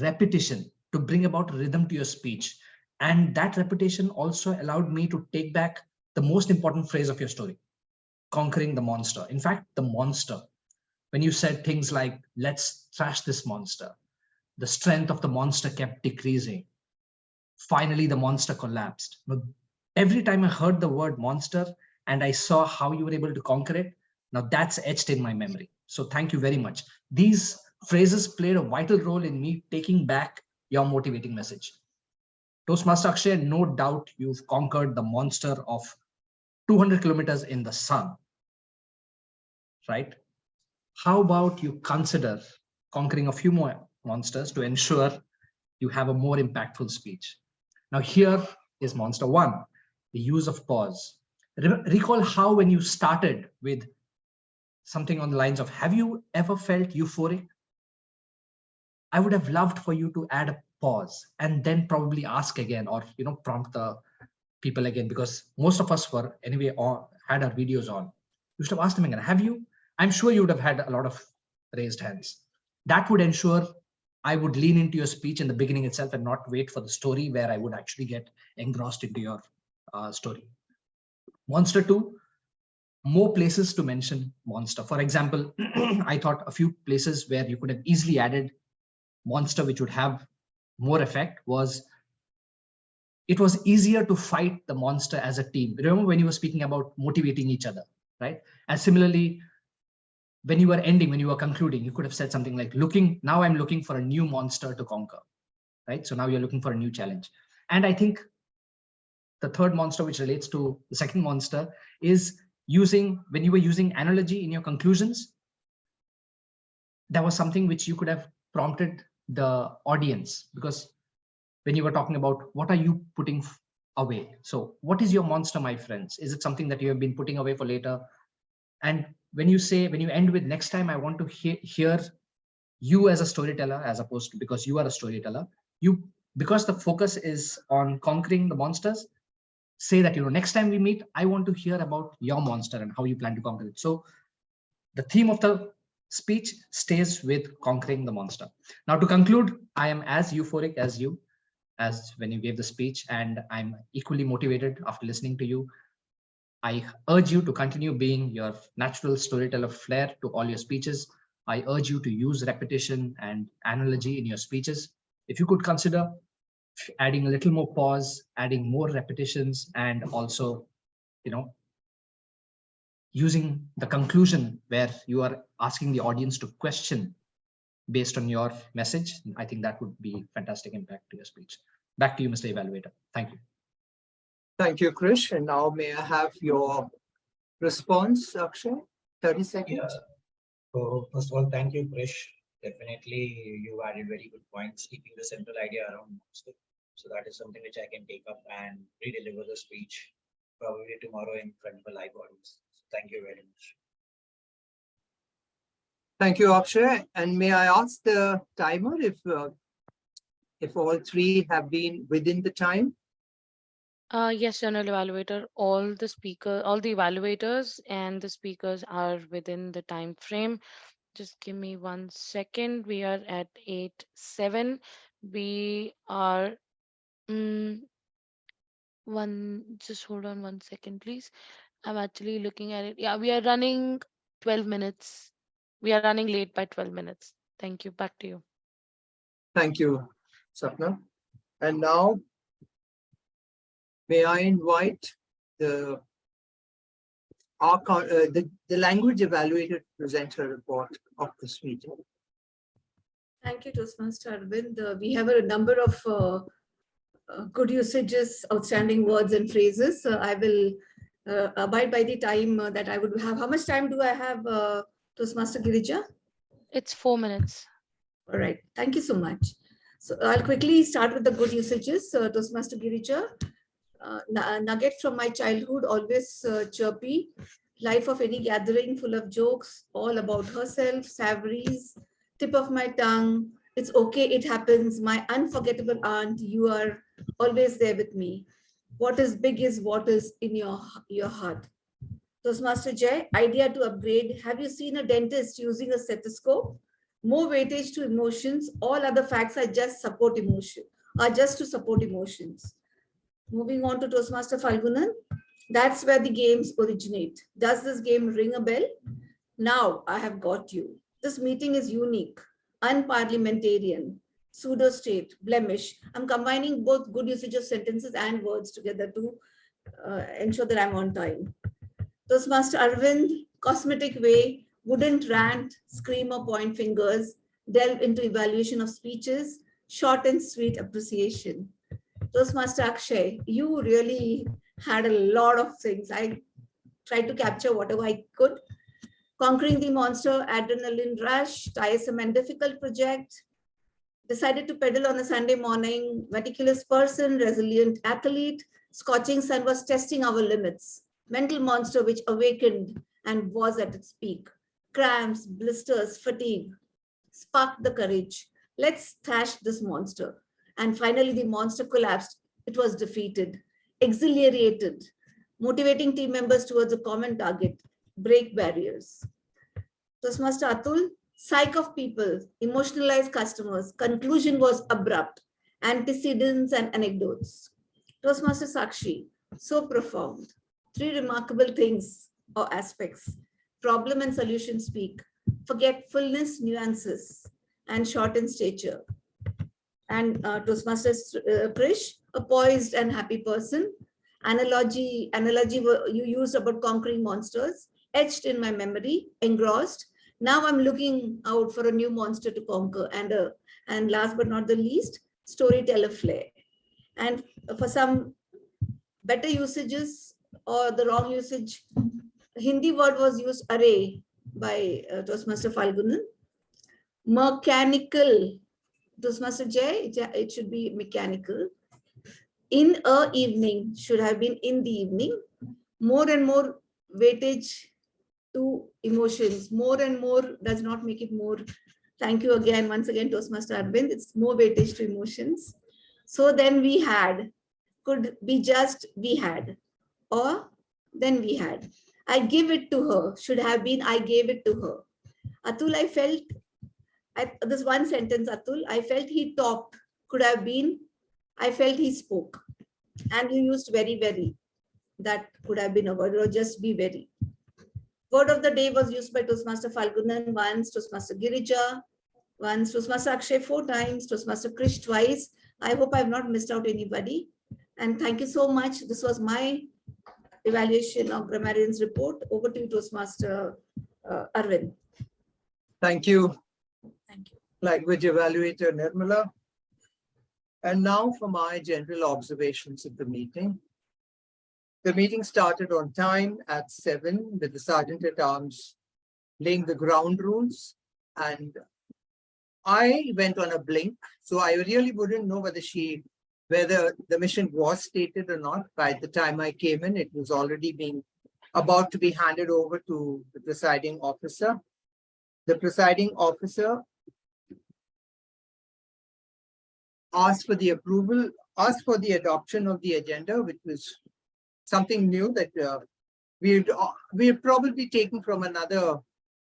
repetition to bring about rhythm to your speech. And that repetition also allowed me to take back the most important phrase of your story, conquering the monster. In fact, the monster, when you said things like, let's thrash this monster, the strength of the monster kept decreasing. Finally, the monster collapsed. But every time I heard the word monster and I saw how you were able to conquer it, now that's etched in my memory. So thank you very much. These phrases played a vital role in me taking back your motivating message. Toastmaster Akshay, no doubt you've conquered the monster of 200 kilometers in the sun, right? How about you consider conquering a few more monsters to ensure you have a more impactful speech? Now, here is monster one, the use of pause. Recall how when you started with something on the lines of, have you ever felt euphoric? I would have loved for you to add a pause and then probably ask again, or prompt the people again, because most of us were anyway had our videos on. You should have asked them again, have you? I'm sure you would have had a lot of raised hands. That would ensure I would lean into your speech in the beginning itself and not wait for the story where I would actually get engrossed into your story. Monster two, more places to mention monster. For example, I thought a few places where you could have easily added monster, which would have more effect, was it was easier to fight the monster as a team. Remember when you were speaking about motivating each other, right? And similarly, when you were ending, when you were concluding, you could have said something like, now I'm looking for a new monster to conquer, right? So now you're looking for a new challenge. And I think the third monster, which relates to the second monster, is when you were using analogy in your conclusions, that was something which you could have prompted the audience, because when you were talking about what are you putting away? So what is your monster, my friends? Is it something that you have been putting away for later? And when you end with next time, I want to hear you as a storyteller, as opposed to because you are a storyteller, because the focus is on conquering the monsters, say that, next time we meet, I want to hear about your monster and how you plan to conquer it. So the theme of the speech stays with conquering the monster. Now, to conclude, I am as euphoric as you, as when you gave the speech, and I'm equally motivated after listening to you. I urge you to continue being your natural storyteller flair to all your speeches. I urge you to use repetition and analogy in your speeches. If you could consider adding a little more pause, adding more repetitions, and also, using the conclusion where you are asking the audience to question based on your message, I think that would be fantastic impact to your speech. Back to you, Mr. Evaluator. Thank you. Thank you, Krish. And now may I have your response, Akshay? 30 seconds. Yeah. So first of all, thank you, Krish. Definitely, you added very good points, keeping the central idea around monster. So that is something which I can take up and re-deliver the speech probably tomorrow in front of a live audience. So thank you very much. Thank you, Akshay. And may I ask the timer if all three have been within the time? Yes, General Evaluator, all the evaluators and the speakers are within the time frame. Just give me 1 second. We are at 8:07. We are just hold on 1 second, please. I'm actually looking at it. Yeah, we are running 12 minutes. We are running late by 12 minutes. Thank you. Back to you. Thank you, Sapna. And now, may I invite the language evaluator to present her report of this meeting. Thank you, Toastmaster Arvind. We have a number of good usages, outstanding words and phrases. I will abide by the time that I would have. How much time do I have, Toastmaster Girija? It's 4 minutes. All right. Thank you so much. So I'll quickly start with the good usages. Toastmaster Girija, nugget from my childhood, always chirpy. Life of any gathering, full of jokes, all about herself, savories, tip of my tongue. It's okay, it happens. My unforgettable aunt, you are always there with me. What is big is what is in your heart. Toastmaster Jay, idea to upgrade. Have you seen a dentist using a stethoscope? More weightage to emotions. All other facts are just to support emotions. Moving on to Toastmaster Phalgunan. That's where the games originate. Does this game ring a bell? Now I have got you. This meeting is unique, unparliamentarian, pseudo-state, blemish. I'm combining both good usage of sentences and words together to ensure that I'm on time. Toastmaster Arvind, cosmetic way, wouldn't rant, scream or point fingers, delve into evaluation of speeches, short and sweet appreciation. Toastmaster Akshay, you really had a lot of things. I tried to capture whatever I could. Conquering the monster, adrenaline rush, tiresome and difficult project. Decided to pedal on a Sunday morning, meticulous person, resilient athlete. Scorching sun was testing our limits. Mental monster which awakened and was at its peak. Cramps, blisters, fatigue. Sparked the courage. Let's thrash this monster. And finally, the monster collapsed. It was defeated. Exhilarated. Motivating team members towards a common target. Break barriers. Toastmaster Atul, psych of people, emotionalized customers. Conclusion was abrupt. Antecedents and anecdotes. Toastmaster Sakshi, so profound. 3 remarkable things or aspects. Problem and solution speak. Forgetfulness, nuances, and short in stature. And Toastmaster Krish, a poised and happy person. Analogy you used about conquering monsters, etched in my memory, engrossed. Now I'm looking out for a new monster to conquer. And last but not the least, storyteller flair. And for some better usages or the wrong usage, Hindi word was used, array, by Toastmaster Phalgunan. Mechanical, Toastmaster Jay, it should be mechanical. In a evening should have been in the evening. More and more weightage to emotions. More and more does not make it more. Thank you again, once again, Toastmaster Arvind. It's more weightage to emotions. So then we had, could be just we had, or then we had. I give it to her, should have been I gave it to her. Atul, I felt, this one sentence, Atul, I felt he talked, could have been, I felt he spoke. And you used very, very. that could have been avoided, or just be wary. Word of the day was used by Toastmaster Phalgunan once, Toastmaster Girija once, Toastmaster Akshay 4 times, Toastmaster Krish twice. I hope I've not missed out anybody. And thank you so much. This was my evaluation of grammarian's report. Over to you, Toastmaster Arvind. Thank you. Thank you. Language evaluator Nirmala. And now for my general observations of the meeting. The meeting started on time at 7 with the Sergeant at Arms laying the ground rules. And I went on a blink, so I really wouldn't know whether the mission was stated or not. By the time I came in, it was already about to be handed over to the presiding officer. The presiding officer asked for the adoption of the agenda, which was something new that we're probably taking from another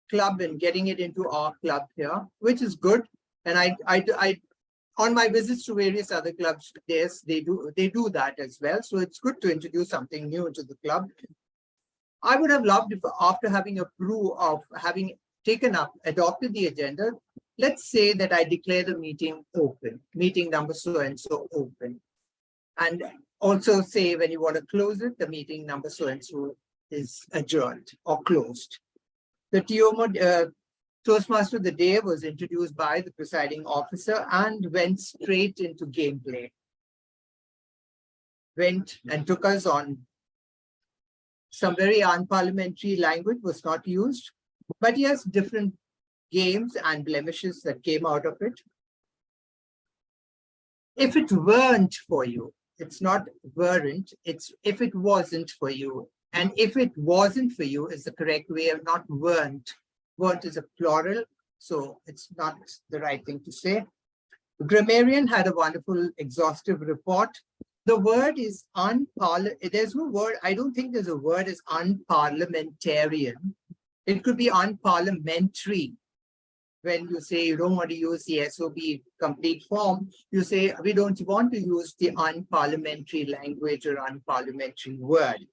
club and getting it into our club here, which is good. And I on my visits to various other clubs, yes, they do that as well. So it's good to introduce something new into the club. I would have loved if, after having adopted the agenda, let's say that I declare the meeting open, meeting number so and so open. And also say when you want to close it, the meeting number so and so is adjourned or closed. The Toastmaster of the day was introduced by the presiding officer and went straight into gameplay. Went and took us on some very unparliamentary language was not used, but yes, different games and blemishes that came out of it. If it weren't for you, it's not weren't, it's if it wasn't for you. And if it wasn't for you is the correct way of not weren't. Weren't is a plural, so it's not the right thing to say. The grammarian had a wonderful, exhaustive report. The word is there's no word, I don't think there's a word as unparliamentarian. It could be unparliamentary. When you say you don't want to use the SOB complete form, you say we don't want to use the unparliamentary language or unparliamentary word.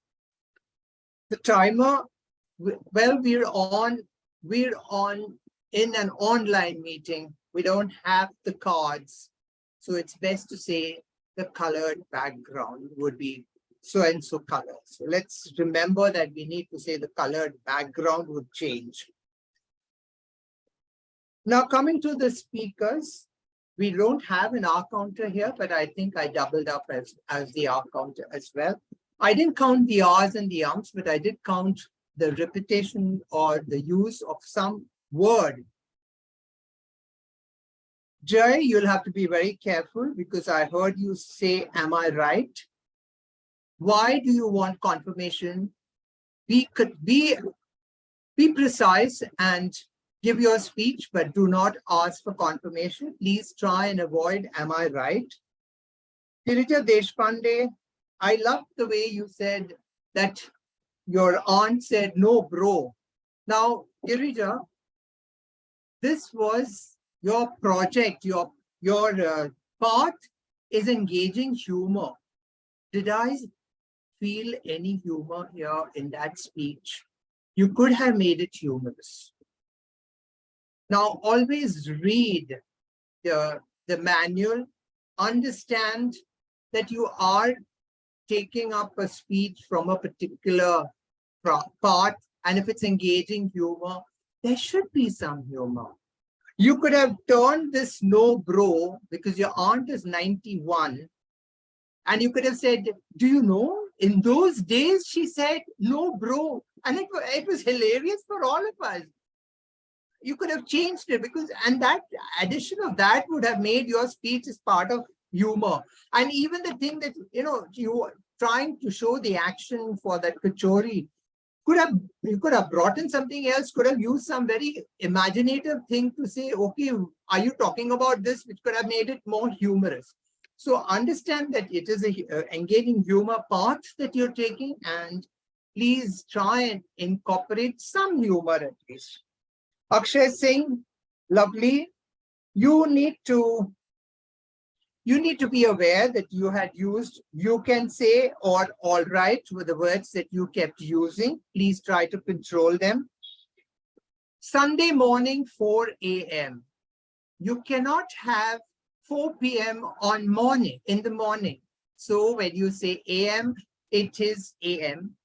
The timer, well, we're on in an online meeting. We don't have the cards. So it's best to say the colored background would be so and so color. So let's remember that we need to say the colored background would change. Now coming to the speakers, we don't have an R counter here, but I think I doubled up as the R counter as well. I didn't count the R's and the ums, but I did count the repetition or the use of some word. Jay, you'll have to be very careful because I heard you say, am I right? Why do you want confirmation? Be precise and give your speech, but do not ask for confirmation. Please try and avoid, am I right? Girija Deshpande, I loved the way you said that your aunt said, no, bro. Now, Girija, this was your project, your part is engaging humor. Did I feel any humor here in that speech? You could have made it humorous. Now, always read the manual, understand that you are taking up a speech from a particular part, and if it's engaging humor, there should be some humor. You could have turned this no bro because your aunt is 91, and you could have said, do you know, in those days, she said, no bro, and it was hilarious for all of us. You could have changed it because, and that addition of that would have made your speech as part of humor. And even the thing that, you were trying to show the action for that kachori, you could have brought in something else, could have used some very imaginative thing to say, okay, are you talking about this, which could have made it more humorous. So understand that it is a engaging humor part that you're taking, and please try and incorporate some humor at least. Akshay Singh, lovely. You need to You need to be aware that you had used, you can say, or all right were the words that you kept using. Please try to control them. Sunday morning, 4 a.m. You cannot have 4 p.m. on morning, in the morning. So when you say a.m., it is a.m.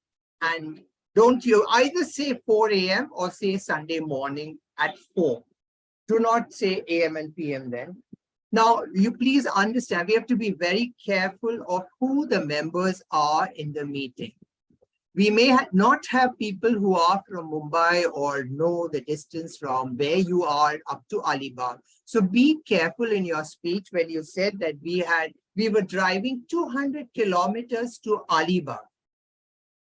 And don't you either say 4 a.m. or say Sunday morning at 4. Do not say a.m. and p.m. then. Now, you please understand, we have to be very careful of who the members are in the meeting. We may not have people who are from Mumbai or know the distance from where you are up to Alibag. So be careful in your speech when you said that we were driving 200 kilometers to Alibag.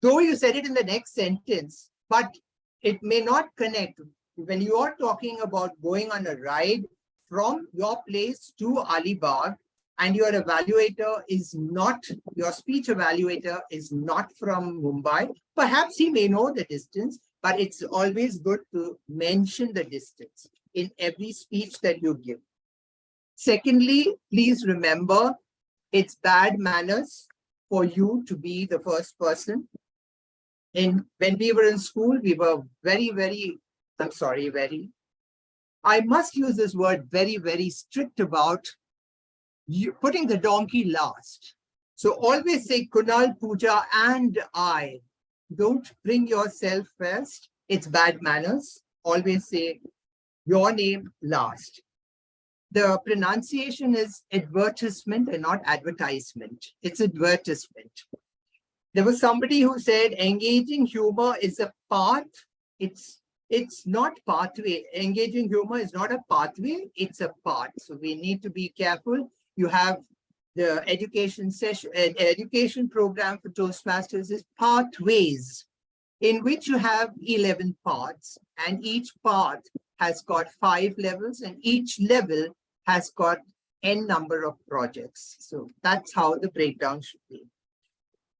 Though you said it in the next sentence, but it may not connect. When you are talking about going on a ride from your place to Alibag, and your evaluator is not, your speech evaluator is not from Mumbai, perhaps he may know the distance, but it's always good to mention the distance in every speech that you give. Secondly, please remember, it's bad manners for you to be the first person. When we were in school, we were I must use this word, very strict about you putting the donkey last. So always say Kunal, Pooja, and I. Don't bring yourself first. It's bad manners. Always say your name last. The pronunciation is advertisement and not advertisement. It's advertisement. There was somebody who said engaging humor is a path. It's not pathway. Engaging humor is not a pathway, it's a path. So we need to be careful. You have the education session, education program for Toastmasters is pathways, in which you have 11 parts, and each part has got 5 levels, and each level has got n number of projects. So that's how the breakdown should be.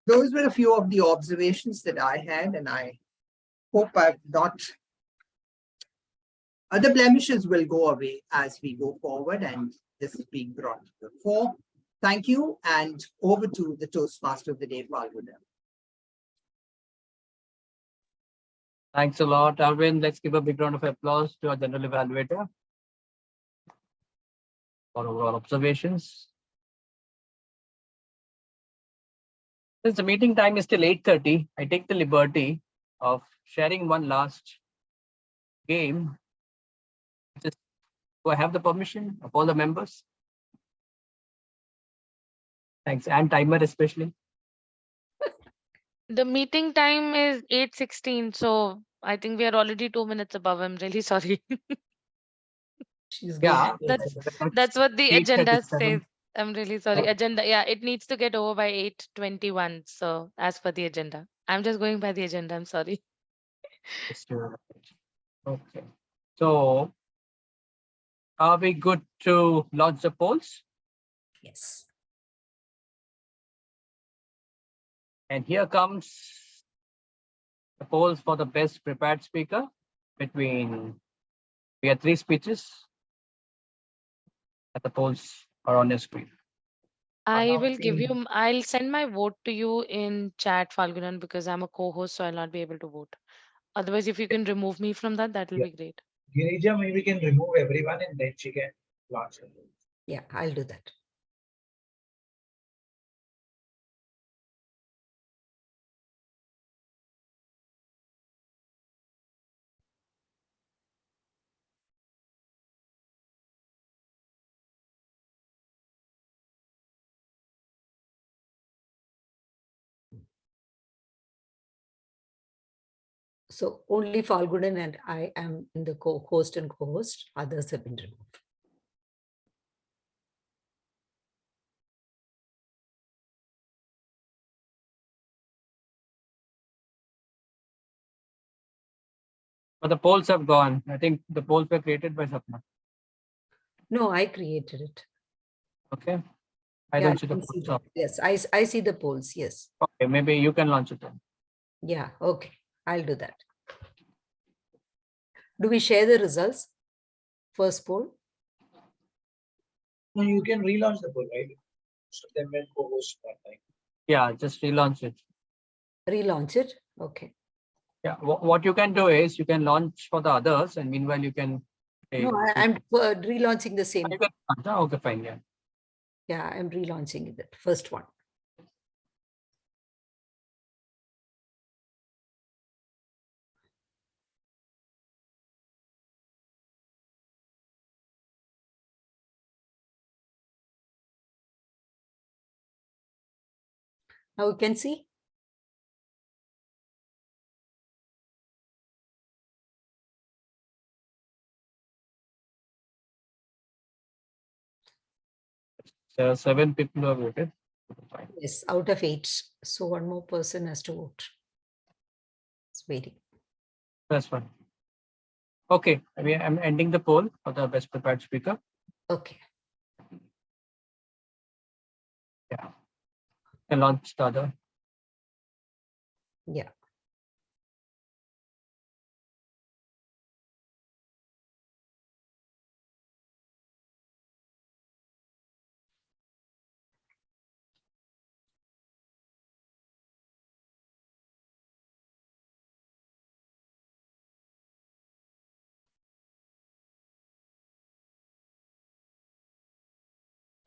Those were a few of the observations that I had, and I hope I've not. The blemishes will go away as we go forward, and this is being brought to the fore. Thank you, and over to the Toastmaster of the day, Phalgunan. Thanks a lot, Arvind. Let's give a big round of applause to our general evaluator for our observations. Since the meeting time is till 8:30, I take the liberty of sharing one last game. Do I have the permission of all the members? Thanks, and timer especially. The meeting time is 8:16, so I think we are already 2 minutes above. I'm really sorry. She's Yeah, That's what the agenda 8:37. says. I'm really sorry. Yeah. Agenda, yeah, it needs to get over by 8:21. So as per the agenda, I'm just going by the agenda. I'm sorry. Okay. So are we good to launch the polls? Yes. And here comes the polls for the best prepared speaker we have 3 speeches. And the polls are on your screen. I will give you, I'll send my vote to you in chat, Phalgunan, because I'm a co-host, so I'll not be able to vote. Otherwise, if you can remove me from that, that will be great. Girija, maybe we can remove everyone and then she can launch it. Yeah, I'll do that. So only Phalgunan and I am in the co-host and co-host. Others have been removed. But the polls have gone. I think the polls were created by Sapna. No, I created it. Okay. I Yeah, don't see the can see polls. that. Yes, I see the polls. Yes. Okay, maybe you can launch it then. Yeah, okay. I'll do that. Do we share the results? First poll? No, you can relaunch the poll, right? So then we'll co-host that time. Yeah, just relaunch it. Relaunch it. Okay. Yeah, what you can do is you can launch for the others, and meanwhile you can. No, I'm relaunching the same. You can launch, huh? Okay, fine. Yeah. Yeah, I'm relaunching it. First one. Now you can see. There are 7 people who have voted. Fine. Yes, out of 8. So one more person has to vote. It's waiting. That's fine. Okay, I'm ending the poll for the best prepared speaker. Okay. Yeah. And launch the other. Yeah.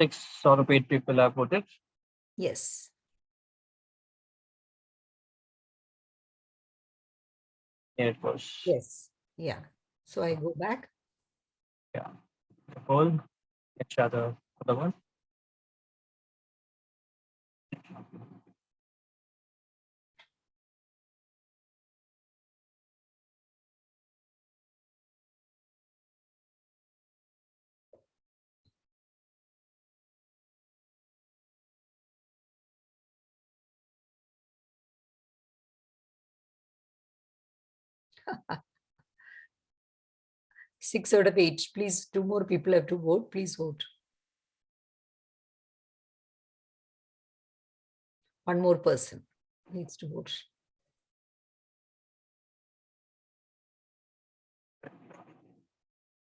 Six or 8 people have voted. Yes. Here it goes. Yes. Yeah. So I go back. Yeah. The poll. Let's share the other one. Six out of 8. Please, 2 more people have to vote. Please vote. One more person needs to vote.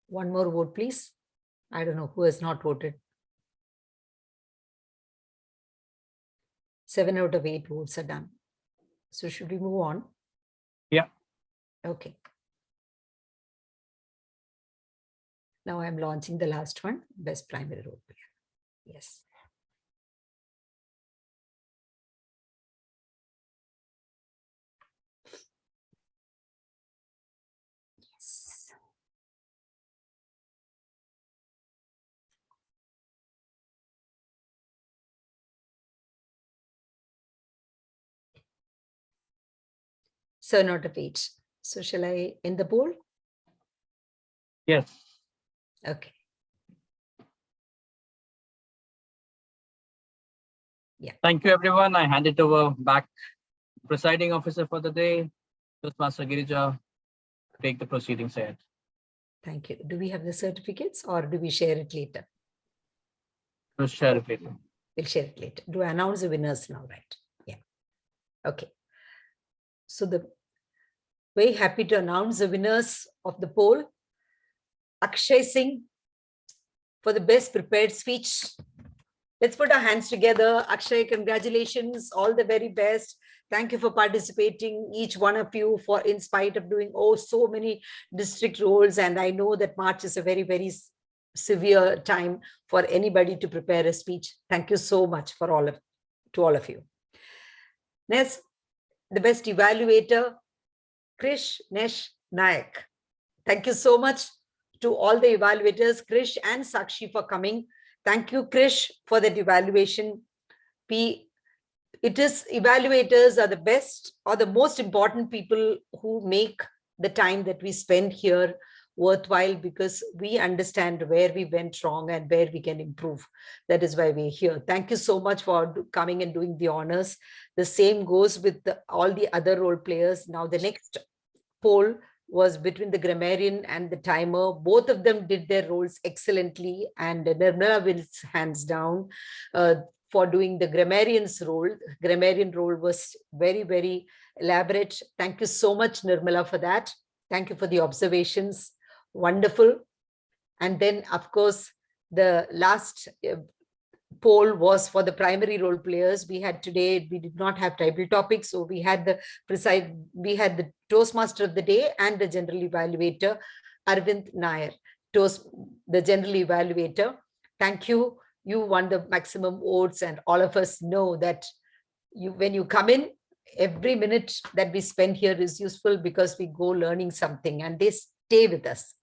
One more vote, please. I don't know who has not voted. 7 out of 8 votes are done. So should we move on? Yeah. Okay. Now I'm launching the last one, best primary role player. Yes. Yes. So not of 8. So shall I end the poll? Yes. Okay. Yeah. Thank you, everyone. I hand it over back presiding officer for the day, Toastmaster Girija, to take the proceedings ahead. Thank you. Do we have the certificates or do we share it later? We'll share it later. We'll share it later. Do I announce the winners now, right? Yeah. Okay. So very happy to announce the winners of the poll. Akshay Singh for the best prepared speech. Let's put our hands together. Akshay, congratulations. All the very best. Thank you for participating, each one of you, for in spite of doing so many district roles. And I know that March is a very, very severe time for anybody to prepare a speech. Thank you so much for all of you. Next, the best evaluator, Krish, Nesh, Nayak. Thank you so much to all the evaluators, Krish and Sakshi, for coming. Thank you, Krish, for that evaluation. Evaluators are the best or the most important people who make the time that we spend here worthwhile, because we understand where we went wrong and where we can improve. That is why we're here. Thank you so much for coming and doing the honors. The same goes with all the other role players. Now, the next poll was between the grammarian and the timer. Both of them did their roles excellently, and Nirmala wins hands down for doing the grammarian's role. Grammarian role was very, very elaborate. Thank you so much, Nirmala, for that. Thank you for the observations. Wonderful. And then, of course, the last poll was for the primary role players. We had today, we did not have tribal topics. So we had the Toastmaster of the day and the general evaluator, Arvind Nair, the general evaluator. Thank you. You won the maximum votes, and all of us know that when you come in, every minute that we spend here is useful because we go learning something and they stay with us.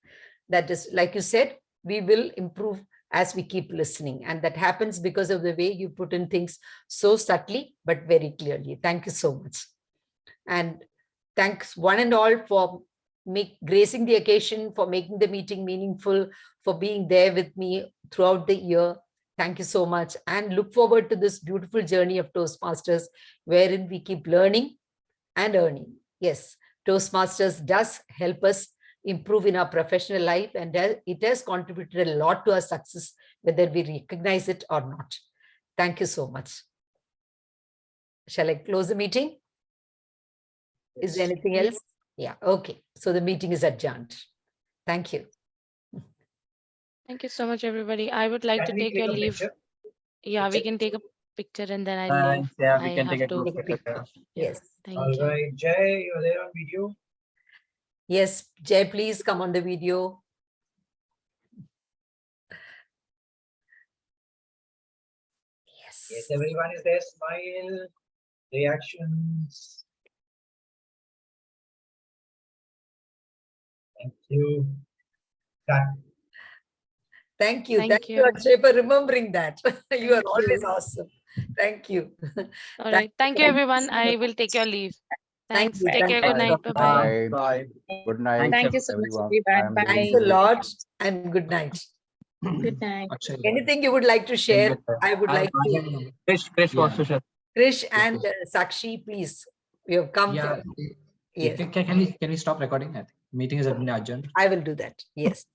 That is, like you said, we will improve as we keep listening. And that happens because of the way you put in things so subtly, but very clearly. Thank you so much. And thanks one and all for gracing the occasion, for making the meeting meaningful, for being there with me throughout the year. Thank you so much. And look forward to this beautiful journey of Toastmasters, wherein we keep learning and earning. Yes, Toastmasters does help us improve in our professional life, and it has contributed a lot to our success, whether we recognize it or not. Thank you so much. Shall I close the meeting? Is there anything else? Yeah, okay. So the meeting is adjourned. Thank you. Thank you so much, everybody. I would like to Can we take your click a leave. picture? Yeah, we can take a picture and then I leave. Yeah, we I can have take a to. group picture. Yeah, Yes. thank All you. right, Jay, you're there on video. Yes, Jay, please come on the video. Yes, Yes. everyone is there. Smile, reactions. Thank you. Done. Thank you. Thank Thank you, you. Akshay, for remembering that. You are Thank always you. awesome. Thank you. All right. Thank you, everyone. I will take your leave. Thank Thanks. you. Take care. Thank Good you. night. Bye-bye. Bye. Good night, Thanks, Thank you so much, everyone. everyone. I'm Thanks Bye. a lot and good night. Good night. Akshay, Anything you would like to share? I would like to. Krish wants to share. Krish and Sakshi, please. We have come yeah. from. Yes, Can we stop recording? I think meeting is adjourned. I will do that. Yes.